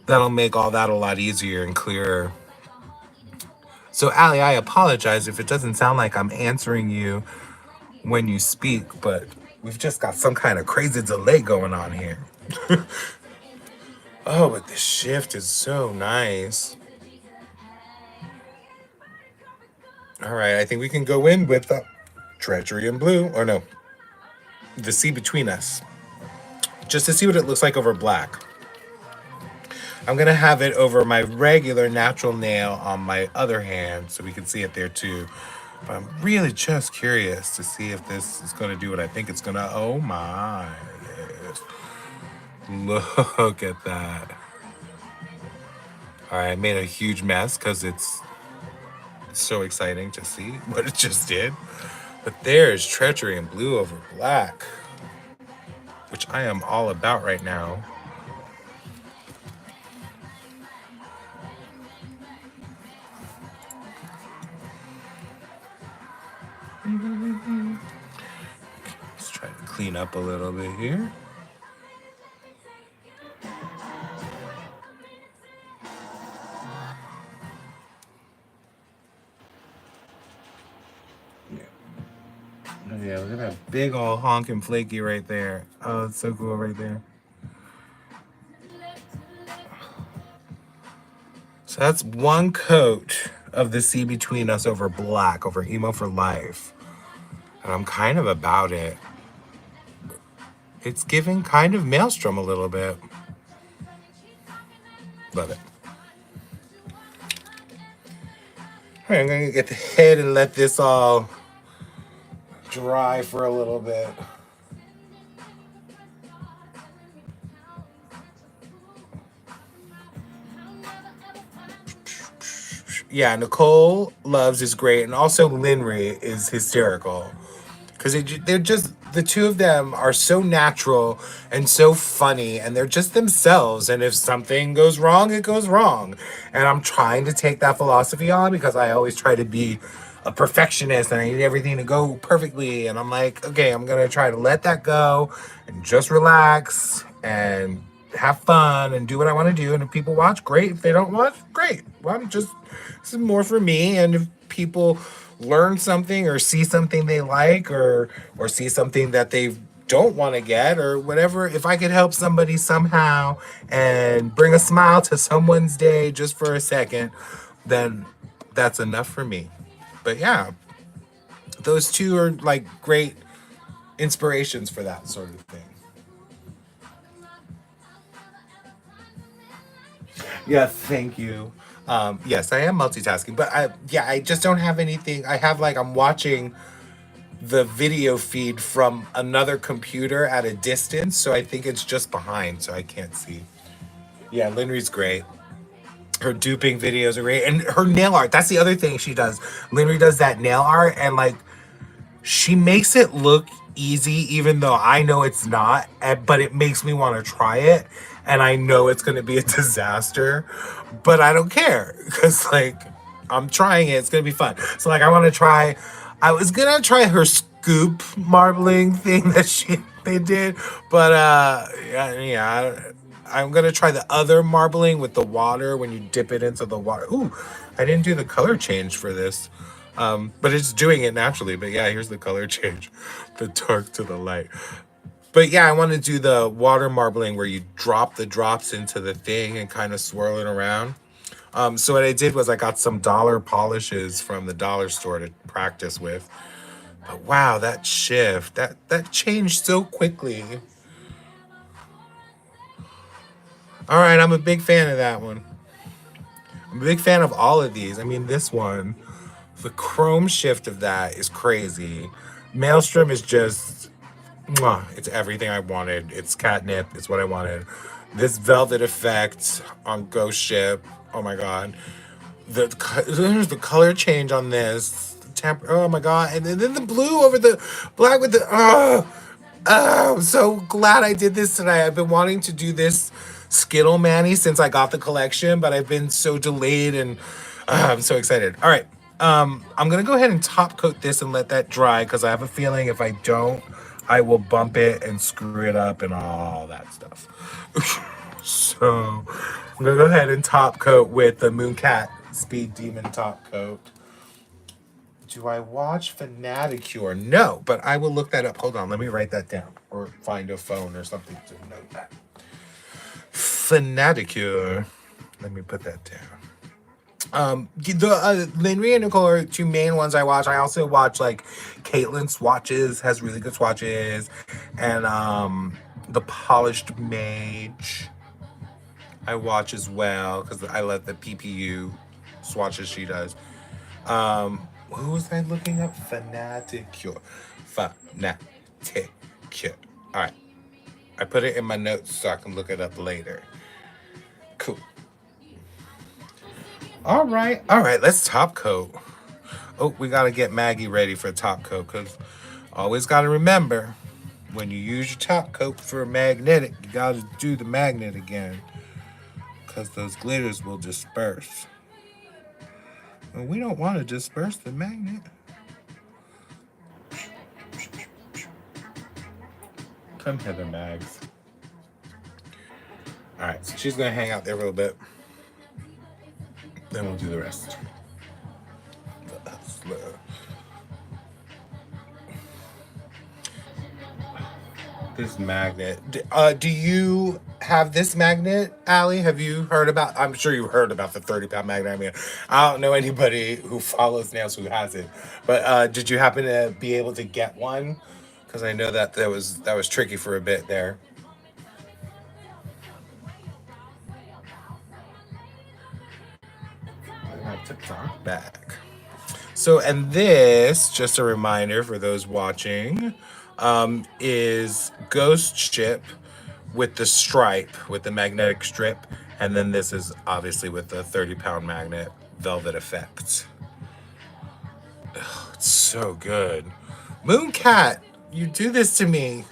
that'll make all that a lot easier and clearer. So Allie, I apologize if it doesn't sound like I'm answering you when you speak, but we've just got some kind of crazy delay going on here. Oh, but the shift is so nice. All right, I think we can go in with the Treachery in Blue, or no, the Sea Between Us, just to see what it looks like over black. I'm gonna have it over my regular natural nail on my other hand so we can see it there too. But I'm really just curious to see if this is gonna do what I think it's gonna. Oh my, yes. Look at that. All right, I made a huge mess because it's so exciting to see what it just did. But there's Treachery in Blue over black, which I am all about right now. Let's try to clean up a little bit here. Oh, yeah, look at that big old honking flaky right there. Oh, it's so cool right there. So that's one coat of the Sea Between Us over black, over Emo for Life. And I'm kind of about it. It's giving kind of Maelstrom a little bit. Love it. All right, I'm gonna get the head and let this all dry for a little bit. Yeah, Nicole Loves is great, and also Linry is hysterical. Because they're just, the two of them are so natural and so funny, and they're just themselves. And if something goes wrong, it goes wrong. And I'm trying to take that philosophy on because I always try to be a perfectionist and I need everything to go perfectly. And I'm like, okay, I'm going to try to let that go and just relax and have fun and do what I want to do. And if people watch, great. If they don't watch, great. Well, this is more for me. And if people learn something or see something they like or see something that they don't want to get or whatever, if I could help somebody somehow and bring a smile to someone's day just for a second, then that's enough for me. But yeah, those two are like great inspirations for that sort of thing. Yeah, thank you. Yes, I am multitasking, but I just don't have anything. I have like, I'm watching the video feed from another computer at a distance, so I think it's just behind, so I can't see. Yeah, Linry's great. Her duping videos are great, and her nail art. That's the other thing she does. Linry does that nail art, and like, she makes it look easy, even though I know it's not. But it makes me want to try it, and I know it's going to be a disaster, but I don't care because like, I'm trying it. It's going to be fun. So like, I want to try. I was gonna try her scoop marbling thing that they did, but I'm gonna try the other marbling with the water when you dip it into the water. Ooh, I didn't do the color change for this. But it's doing it naturally. But yeah, here's the color change, the dark to the light. But yeah, I want to do the water marbling where you drop the drops into the thing and kind of swirl it around. So what I did was I got some dollar polishes from the dollar store to practice with. But wow, that shift, that changed so quickly. All right, I'm a big fan of that one. I'm a big fan of all of these. I mean, this one, the chrome shift of that is crazy. Maelstrom is just, mwah, it's everything I wanted. It's catnip. It's what I wanted. This velvet effect on Ghost Ship. Oh my god. There's the color change on this. Oh my god. And then the blue over the black with the. Oh, I'm so glad I did this tonight. I've been wanting to do this Skittle Manny since I got the collection, but I've been so delayed and I'm so excited. All right. I'm gonna go ahead and top coat this and let that dry because I have a feeling if I don't, I will bump it and screw it up and all that stuff. So I'm gonna go ahead and top coat with the MOONCAT Speed Demon top coat. Do I watch Fanaticure? No, but I will look that up. Hold on, let me write that down or find a phone or something to note that. Fanaticure. Let me put that down. Linry and Nicole are two main ones I watch. I also watch like Caitlin Swatches has really good swatches, and the Polished Mage I watch as well because I love the PPU swatches she does. Who was I looking up? Fanaticure. Fanaticure. All right. I put it in my notes so I can look it up later. Cool. All right. All right. Let's top coat. Oh, we got to get Maggie ready for top coat because always got to remember when you use your top coat for a magnetic, you got to do the magnet again because those glitters will disperse. Well, we don't want to disperse the magnet. Come hither, Mags. All right, so she's gonna hang out there a little bit. Then we'll do the rest. This magnet. Do you have this magnet, Allie? Have you heard about? I'm sure you heard about the 30-pound magnet. I mean, I don't know anybody who follows nails who has it, but did you happen to be able to get one? Because I know that was tricky for a bit there. I have to talk back. So, and this, just a reminder for those watching, is Ghost Ship with the stripe, with the magnetic strip. And then this is obviously with the 30-pound magnet velvet effect. Ugh, it's so good. MOONCAT, you do this to me.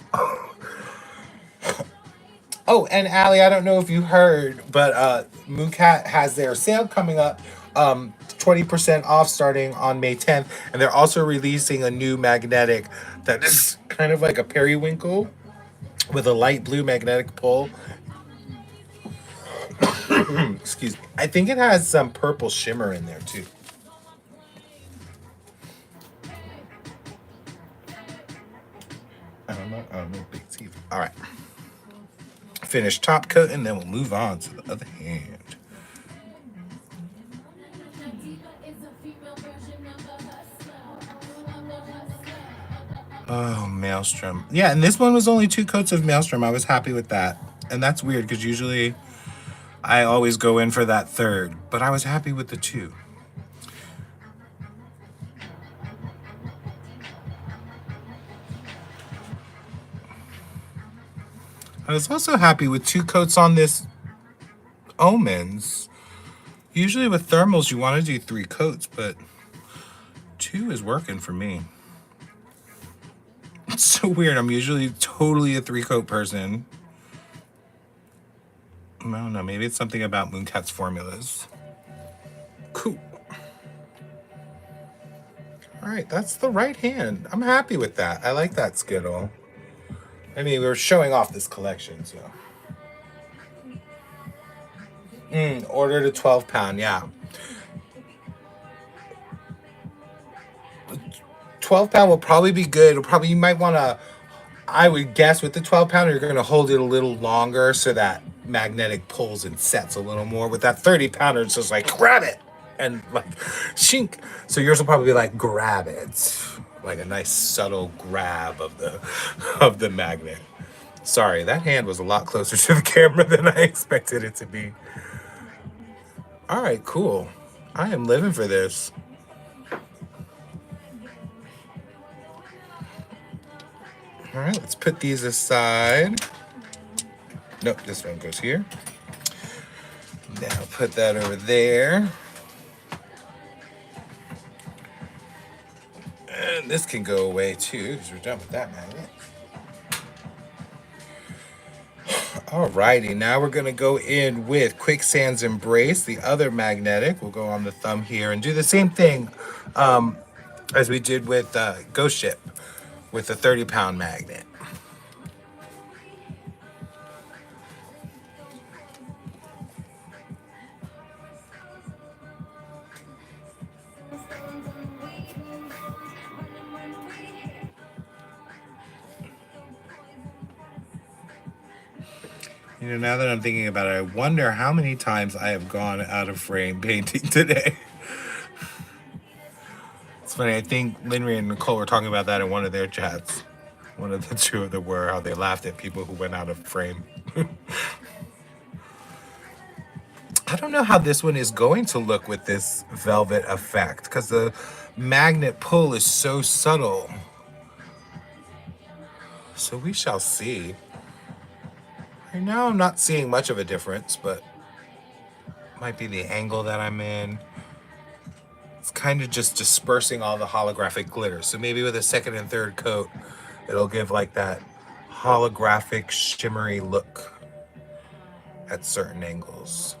Oh, and Allie, I don't know if you heard, but MOONCAT has their sale coming up. 20% off starting on May 10th. And they're also releasing a new magnetic that is kind of like a periwinkle with a light blue magnetic pull. Excuse me. I think it has some purple shimmer in there too. I don't know. Big teeth. All right. Finish top coat and then we'll move on to the other hand. Oh, MAELSTROM. Yeah, and this one was only 2 coats of MAELSTROM. I was happy with that. And that's weird because usually I always go in for that third. But I was happy with the 2. I was also happy with 2 coats on this OMENS. Usually with thermals you want to do 3 coats, but 2 is working for me. It's so weird. I'm usually totally a 3-coat person. I don't know. Maybe it's something about MOONCAT's formulas. Cool. All right, that's the right hand. I'm happy with that. I like that Skittle. I mean, we were showing off this collection, so. Ordered a 12-pound, yeah. 12-pound will probably be good. You might want to, I would guess with the 12-pounder, you're going to hold it a little longer so that magnetic pulls and sets a little more. With that 30-pounder, it's just like, grab it! And like, shink. So yours will probably be like, grab it. Like a nice subtle grab of the magnet. Sorry, that hand was a lot closer to the camera than I expected it to be. All right, cool. I am living for this. All right, let's put these aside. Nope, this one goes here. Now put that over there. And this can go away too, because we're done with that magnet. Alrighty, now we're gonna go in with QUICKSAND'S EMBRACE, the other magnetic. We'll go on the thumb here and do the same thing as we did with Ghost Ship with the 30-pound magnet. You know, now that I'm thinking about it, I wonder how many times I have gone out of frame painting today. It's funny, I think Linry and Nicole were talking about that in one of their chats. One of the two of them were, how they laughed at people who went out of frame. I don't know how this one is going to look with this velvet effect, because the magnet pull is so subtle. So we shall see. Right now I'm not seeing much of a difference, but might be the angle that I'm in. It's kind of just dispersing all the holographic glitter. So maybe with a second and third coat, it'll give like that holographic shimmery look at certain angles.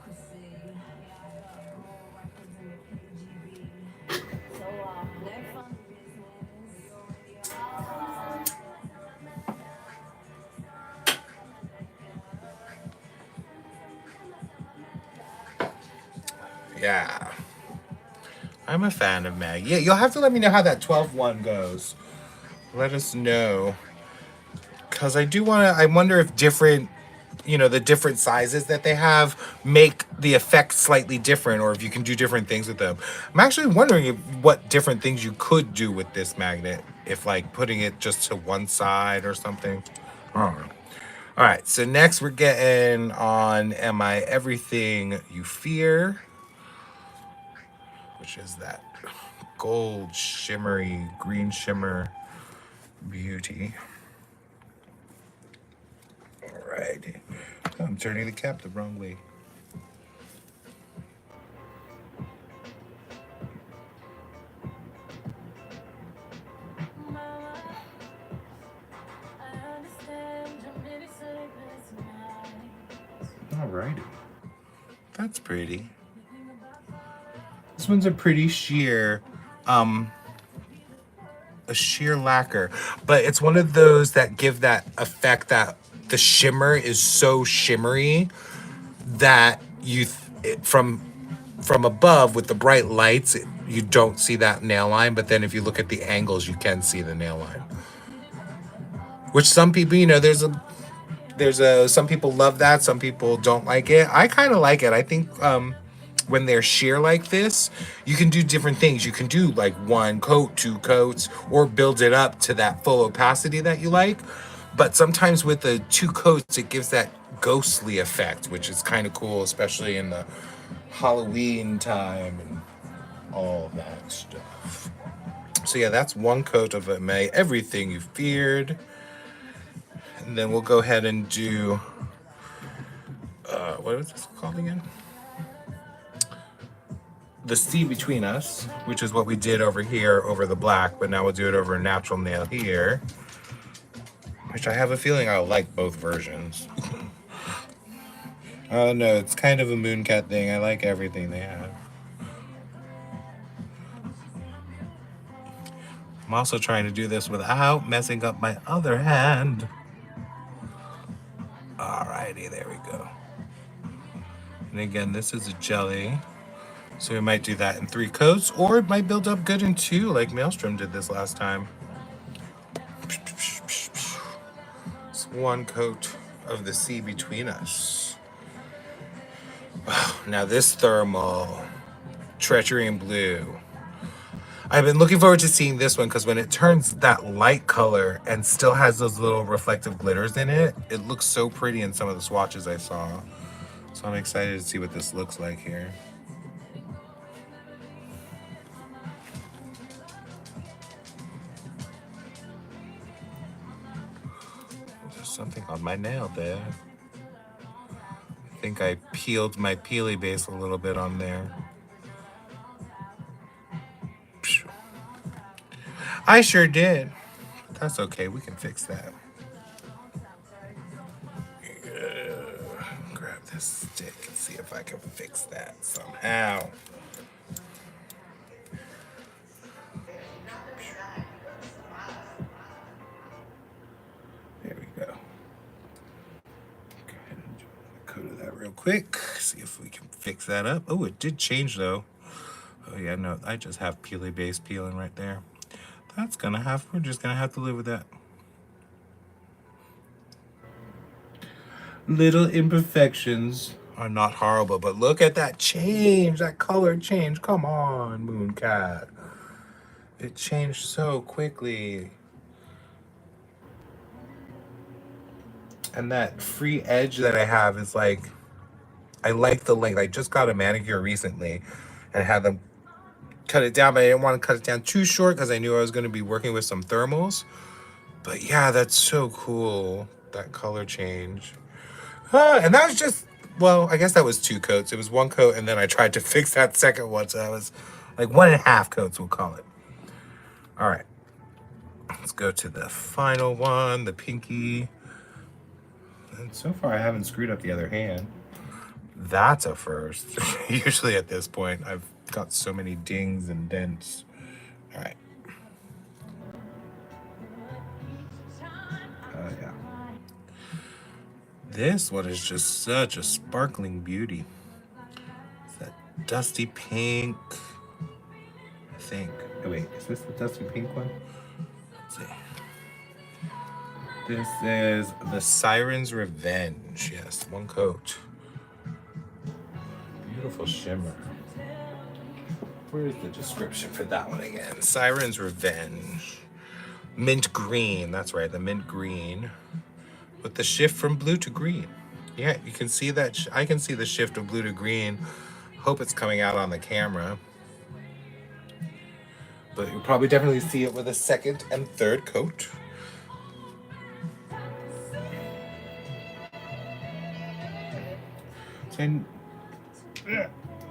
Yeah, I'm a fan of Mag. Yeah, you'll have to let me know how that 12-1 goes. Let us know, because I do want to. I wonder if different, you know, the different sizes that they have make the effect slightly different, or if you can do different things with them. I'm actually wondering what different things you could do with this magnet, if like putting it just to one side or something. I don't know. All right, so next we're getting on Am I Everything You Fear, which is that gold shimmery green shimmer beauty. Alrighty. Oh, I'm turning the cap the wrong way. Alrighty. That's pretty. This one's a pretty sheer, a sheer lacquer, but it's one of those that give that effect that the shimmer is so shimmery that from above with the bright lights, you don't see that nail line, but then if you look at the angles, you can see the nail line. Which some people, you know, there's some people love that, some people don't like it. I kind of like it. I think when they're sheer like this, you can do different things. You can do like one coat, two coats, or build it up to that full opacity that you like. But sometimes with the two coats, it gives that ghostly effect, which is kind of cool, especially in the Halloween time and all that stuff. So yeah, that's one coat of Everything You Feared. And then we'll go ahead and do, what is this called again? The Sea Between Us, which is what we did over here over the black, but now we'll do it over a natural nail here, which I have a feeling I'll like both versions. Oh no, it's kind of a MOONCAT thing. I like everything they have. I'm also trying to do this without messing up my other hand. Alrighty, there we go. And again, this is a jelly, so we might do that in 3 coats, or it might build up good in 2, like MAELSTROM did this last time. It's 1 coat of the Sea Between Us. Wow, now this thermal, Treachery in Blue. I've been looking forward to seeing this one because when it turns that light color and still has those little reflective glitters in it, it looks so pretty in some of the swatches I saw. So I'm excited to see what this looks like here. There's something on my nail there. I think I peeled my peely base a little bit on there. I sure did. That's okay, we can fix that. Grab this stick and see if I can fix that somehow. There we go. Go ahead and coat of that real quick. See if we can fix that up. Oh, it did change though. Oh yeah, no, I just have peely base peeling right there. We're just gonna have to live with that. Little imperfections are not horrible, but look at that change, that color change. Come on, MOONCAT. It changed so quickly. And that free edge that I have is like, I like the length. I just got a manicure recently and I had them cut it down, but I didn't want to cut it down too short because I knew I was going to be working with some thermals. But yeah, that's so cool, that color change. And that was just, well, I guess that was 2 coats. It was 1 coat, and then I tried to fix that second one, so that was like 1.5 coats, we'll call it. All right, let's go to the final one, the pinky. And so far, I haven't screwed up the other hand. That's a first. Usually at this point, I've got so many dings and dents. All right. Yeah. This one is just such a sparkling beauty. It's that dusty pink, I think. Oh wait, is this the dusty pink one? Let's see. This is the Sirens Revenge. Yes, 1 coat. Beautiful shimmer. Where's the description for that one again? Sirens Revenge. Mint green. That's right, the mint green. With the shift from blue to green. Yeah, you can see that. I can see the shift of blue to green. Hope it's coming out on the camera. But you'll probably definitely see it with a 2nd and 3rd coat.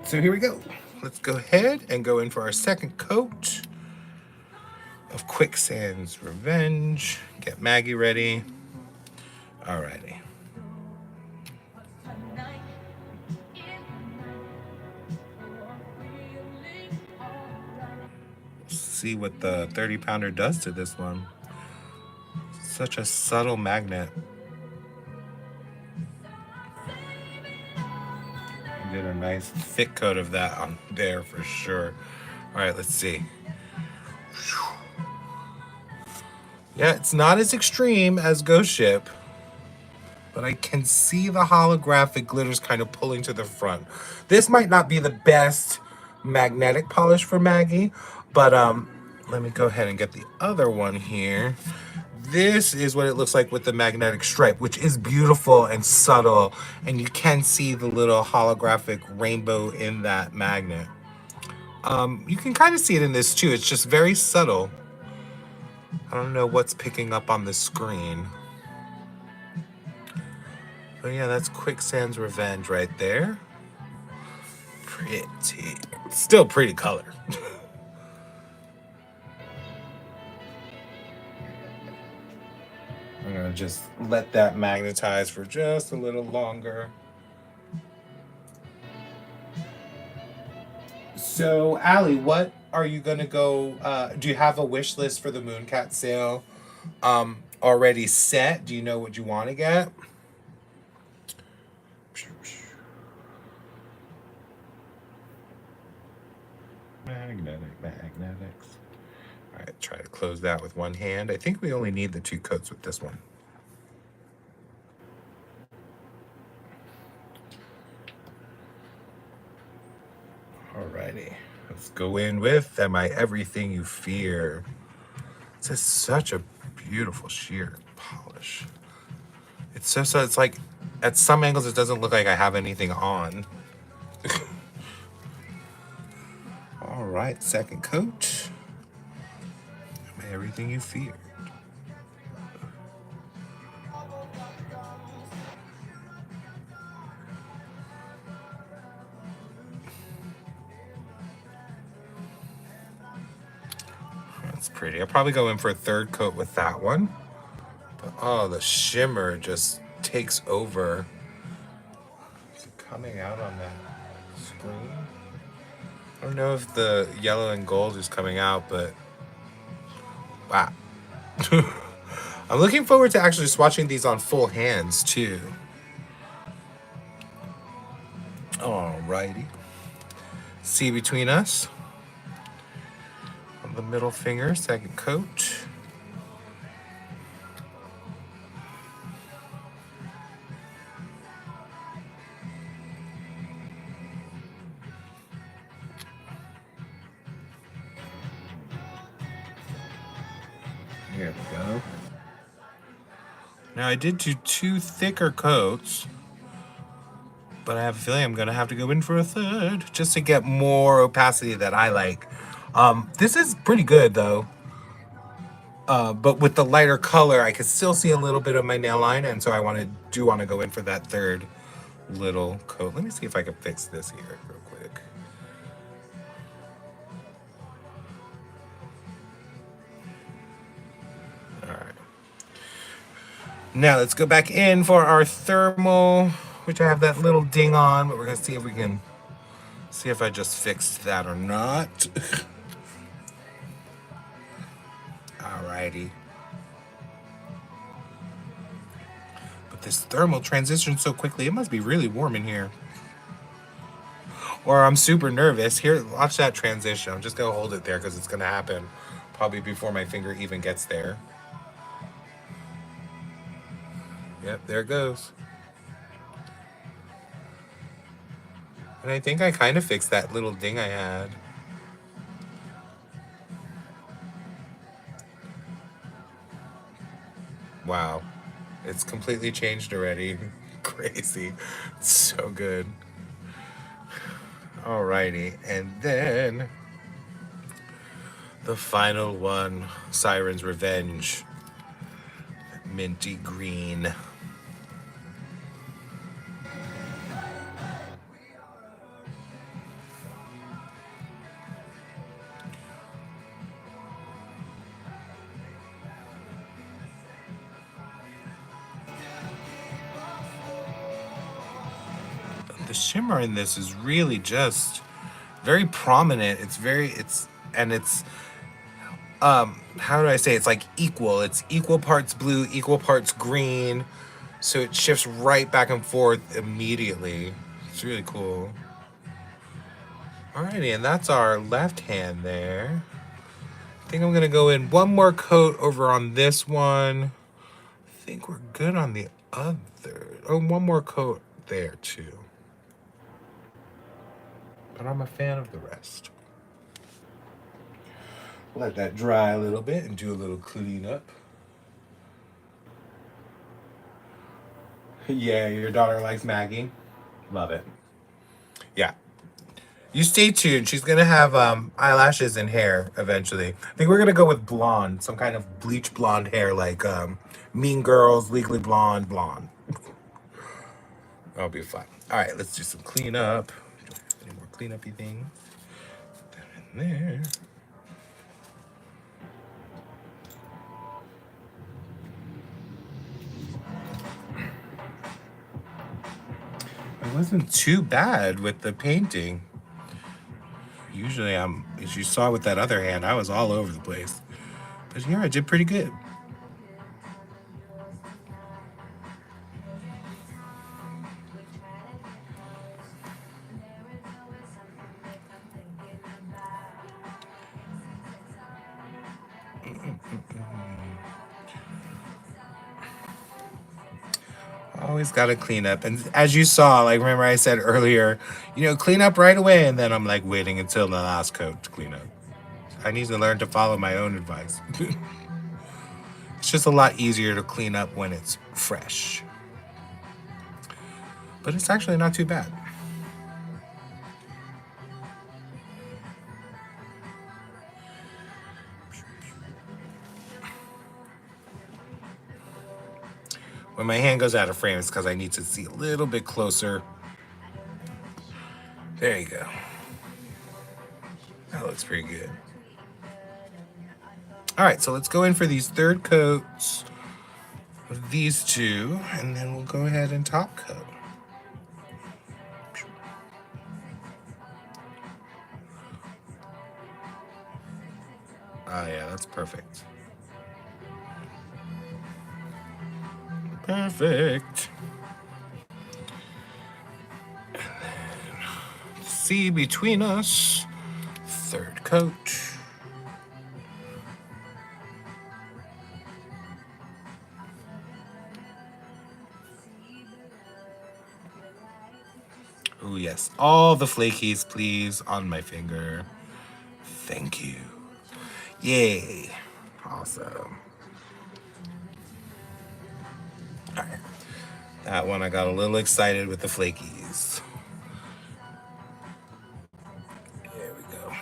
So here we go. Let's go ahead and go in for our 2nd coat of QUICKSAND'S Revenge. Get Maggie ready. Alrighty. See what the 30-pounder does to this one. Such a subtle magnet. Did a nice thick coat of that on there for sure. All right, let's see. Yeah, it's not as extreme as Ghost Ship, but I can see the holographic glitters kind of pulling to the front. This might not be the best magnetic polish for Maggie, but let me go ahead and get the other one here. This is what it looks like with the magnetic stripe, which is beautiful and subtle, and you can see the little holographic rainbow in that magnet. You can kind of see it in this too. It's just very subtle. I don't know what's picking up on the screen. But yeah, that's QUICKSAND'S Revenge right there. Pretty. Still pretty color. I'm gonna just let that magnetize for just a little longer. So, Allie, what are you gonna go? Do you have a wish list for the MOONCAT sale already set? Do you know what you want to get? Magnetics. All right, try to close that with one hand. I think we only need the 2 coats with this one. Alrighty, let's go in with Am I Everything You Fear. This is such a beautiful sheer polish. It's so it's like at some angles it doesn't look like I have anything on. All right, second coat. Am I Everything You Fear. That's pretty. I'll probably go in for a third coat with that one. But oh, the shimmer just takes over. Is it coming out on that screen? I don't know if the yellow and gold is coming out, but wow. I'm looking forward to actually swatching these on full hands too. Alrighty. See between us. On the middle finger, second coat. Here we go. Now I did do 2 thicker coats, but I have a feeling I'm gonna have to go in for a third just to get more opacity that I like. This is pretty good though. But with the lighter color, I can still see a little bit of my nail line, and so I do want to go in for that third little coat. Let me see if I can fix this here real quick. All right. Now let's go back in for our thermal, which I have that little ding on, but we're gonna see if we can see if I just fixed that or not. Alrighty. But this thermal transitions so quickly, it must be really warm in here. Or I'm super nervous. Here, watch that transition. I'm just gonna hold it there because it's gonna happen probably before my finger even gets there. Yep, there it goes. And I think I kind of fixed that little ding I had. Wow. It's completely changed already. Crazy. It's so good. Alrighty. And then the final one, Sirens Revenge. Minty green. The shimmer in this is really just very prominent. How do I say, it's like equal. It's equal parts blue, equal parts green. So it shifts right back and forth immediately. It's really cool. Alrighty, and that's our left hand there. I think I'm gonna go in one more coat over on this one. I think we're good on the other. Oh, one more coat there too. But I'm a fan of the rest. Let that dry a little bit and do a little cleanup. Yeah, your daughter likes Maggie. Love it. Yeah. You stay tuned. She's gonna have eyelashes and hair eventually. I think we're gonna go with blonde, some kind of bleach blonde hair, like Mean Girls, Legally Blonde, blonde. That'll be fun. All right, let's do some cleanup. Any more cleanup-y things? Put that in there. It wasn't too bad with the painting. Usually as you saw with that other hand, I was all over the place. But here I did pretty good. Always got to clean up. And as you saw, like, remember I said earlier, you know, clean up right away. And then I'm like waiting until the last coat to clean up. I need to learn to follow my own advice. It's just a lot easier to clean up when it's fresh. But it's actually not too bad. When my hand goes out of frame, it's because I need to see a little bit closer. There you go. That looks pretty good. All right, so let's go in for these third coats of these two, and then we'll go ahead and top coat. Oh yeah, that's perfect. Perfect. And then see between us, third coat. Oh yes, all the flakies, please, on my finger. Thank you. Yay. Awesome. All right. That one I got a little excited with the flakies. There we go.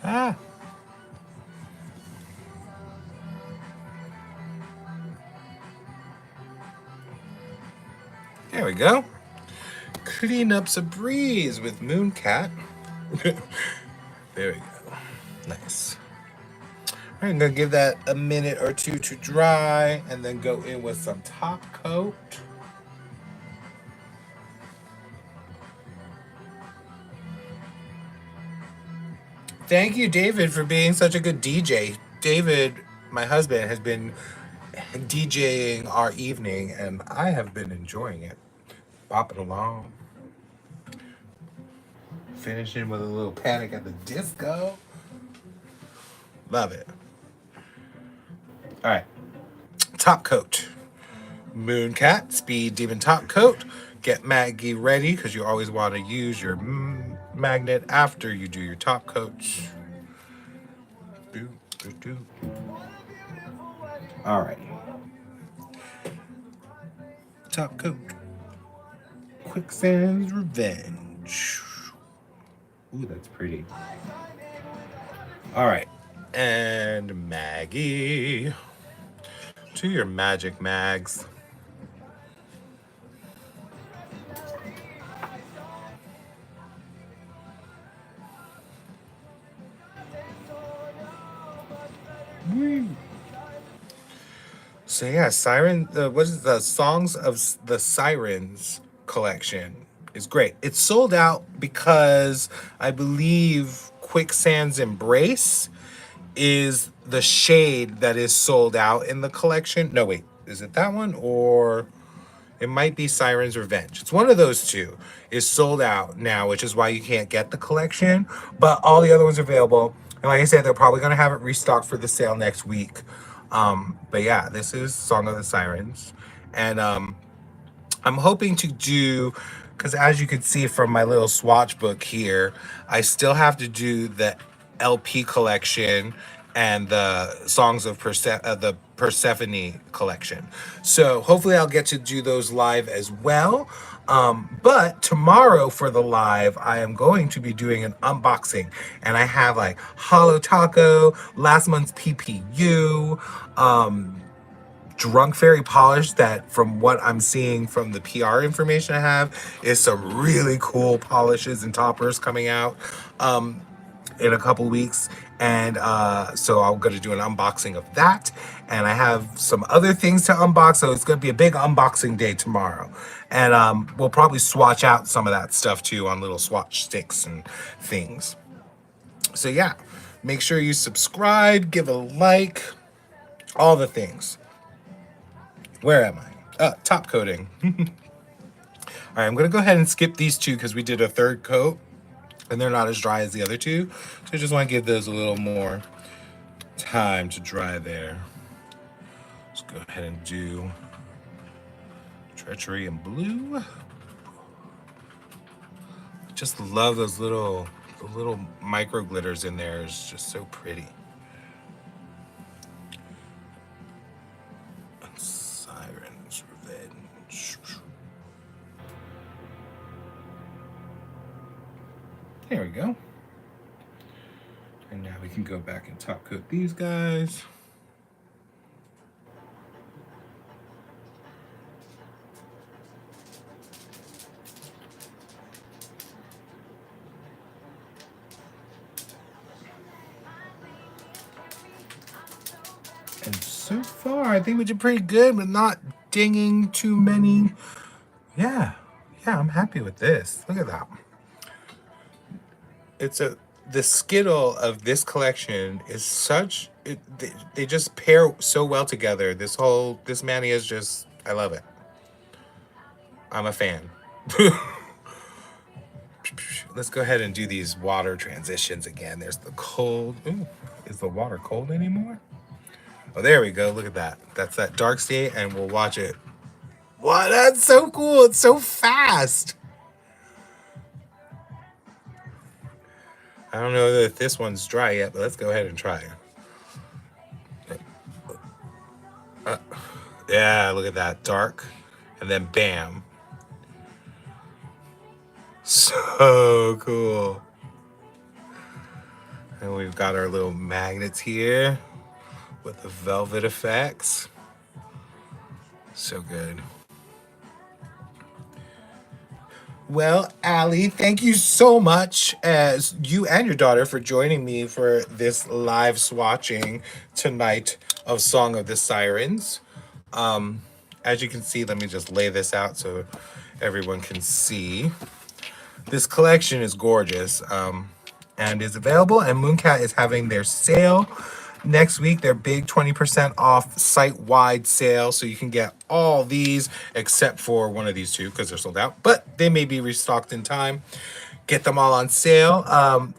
Ah. There we go. Clean up's a breeze with MOONCAT. There we go. Nice. All right, I'm gonna give that a minute or two to dry and then go in with some top coat. Thank you, David, for being such a good DJ. David, my husband, has been DJing our evening and I have been enjoying it. Bopping along. Finishing with a little Panic at the Disco. Love it. All right. Top coat. MOONCAT Speed Demon top coat. Get Maggie ready because you always want to use your magnet after you do your top coats. All right. Top coat. QUICKSAND'S Revenge. Ooh, that's pretty. All right. And Maggie. To your magic mags. Woo. So yeah, what is the Songs of the Sirens collection is great. It's sold out because I believe QUICKSAND'S Embrace is the shade that is sold out in the collection. No, wait, is it that one or it might be Sirens Revenge? It's one of those two is sold out now, which is why you can't get the collection, but all the other ones are available. And like I said, they're probably gonna have it restocked for the sale next week. But yeah, this is Song of the Sirens. And I'm hoping to do, because as you can see from my little swatch book here, I still have to do the LP collection and the Songs of the Persephone collection. So hopefully I'll get to do those live as well. But tomorrow for the live, I am going to be doing an unboxing, and I have like Holo Taco, last month's PPU, Drunk Fairy Polish that from what I'm seeing from the PR information I have is some really cool polishes and toppers coming out in a couple weeks. And so I'm going to do an unboxing of that. And I have some other things to unbox. So it's going to be a big unboxing day tomorrow. And we'll probably swatch out some of that stuff too on little swatch sticks and things. So yeah, make sure you subscribe, give a like, all the things. Where am I? Top coating. All right, I'm going to go ahead and skip these two because we did a third coat and they're not as dry as the other two. So I just want to give those a little more time to dry there. Go ahead and do Treachery in blue. Just love those little micro glitters in there. It's just so pretty. Sirens Revenge. There we go. And now we can go back and top coat these guys. And so far, I think we did pretty good, but not dinging too many. Yeah, I'm happy with this. Look at that. The Skittle of this collection is such, they just pair so well together. This Manny is just, I love it. I'm a fan. Let's go ahead and do these water transitions again. There's the cold. Ooh, is the water cold anymore? Oh, there we go. Look at that. That's that dark state, and we'll watch it. Wow, that's so cool. It's so fast. I don't know if this one's dry yet, but let's go ahead and try it. Yeah, look at that. Dark, and then bam. So cool. And we've got our little magnets here with the velvet effects. So good. Well, Allie, thank you so much, as you and your daughter, for joining me for this live swatching tonight of Song of the Sirens. As you can see, let me just lay this out so everyone can see. This collection is gorgeous and is available, and MOONCAT is having their sale next week, their big 20% off site-wide sale. So you can get all these except for one of these two because they're sold out, but they may be restocked in time. Get them all on sale.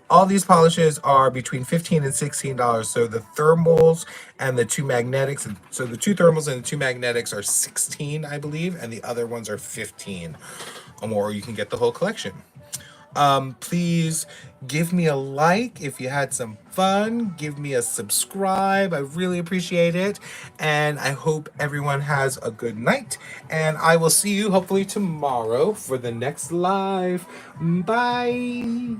All these polishes are between $15 and $16. So the thermals and the two magnetics, so the two thermals and the two magnetics are $16, I believe, and the other ones are $15 or more. You can get the whole collection. Please give me a like if you had some fun. Give me a subscribe. I really appreciate it. And I hope everyone has a good night. And I will see you hopefully tomorrow for the next live. Bye.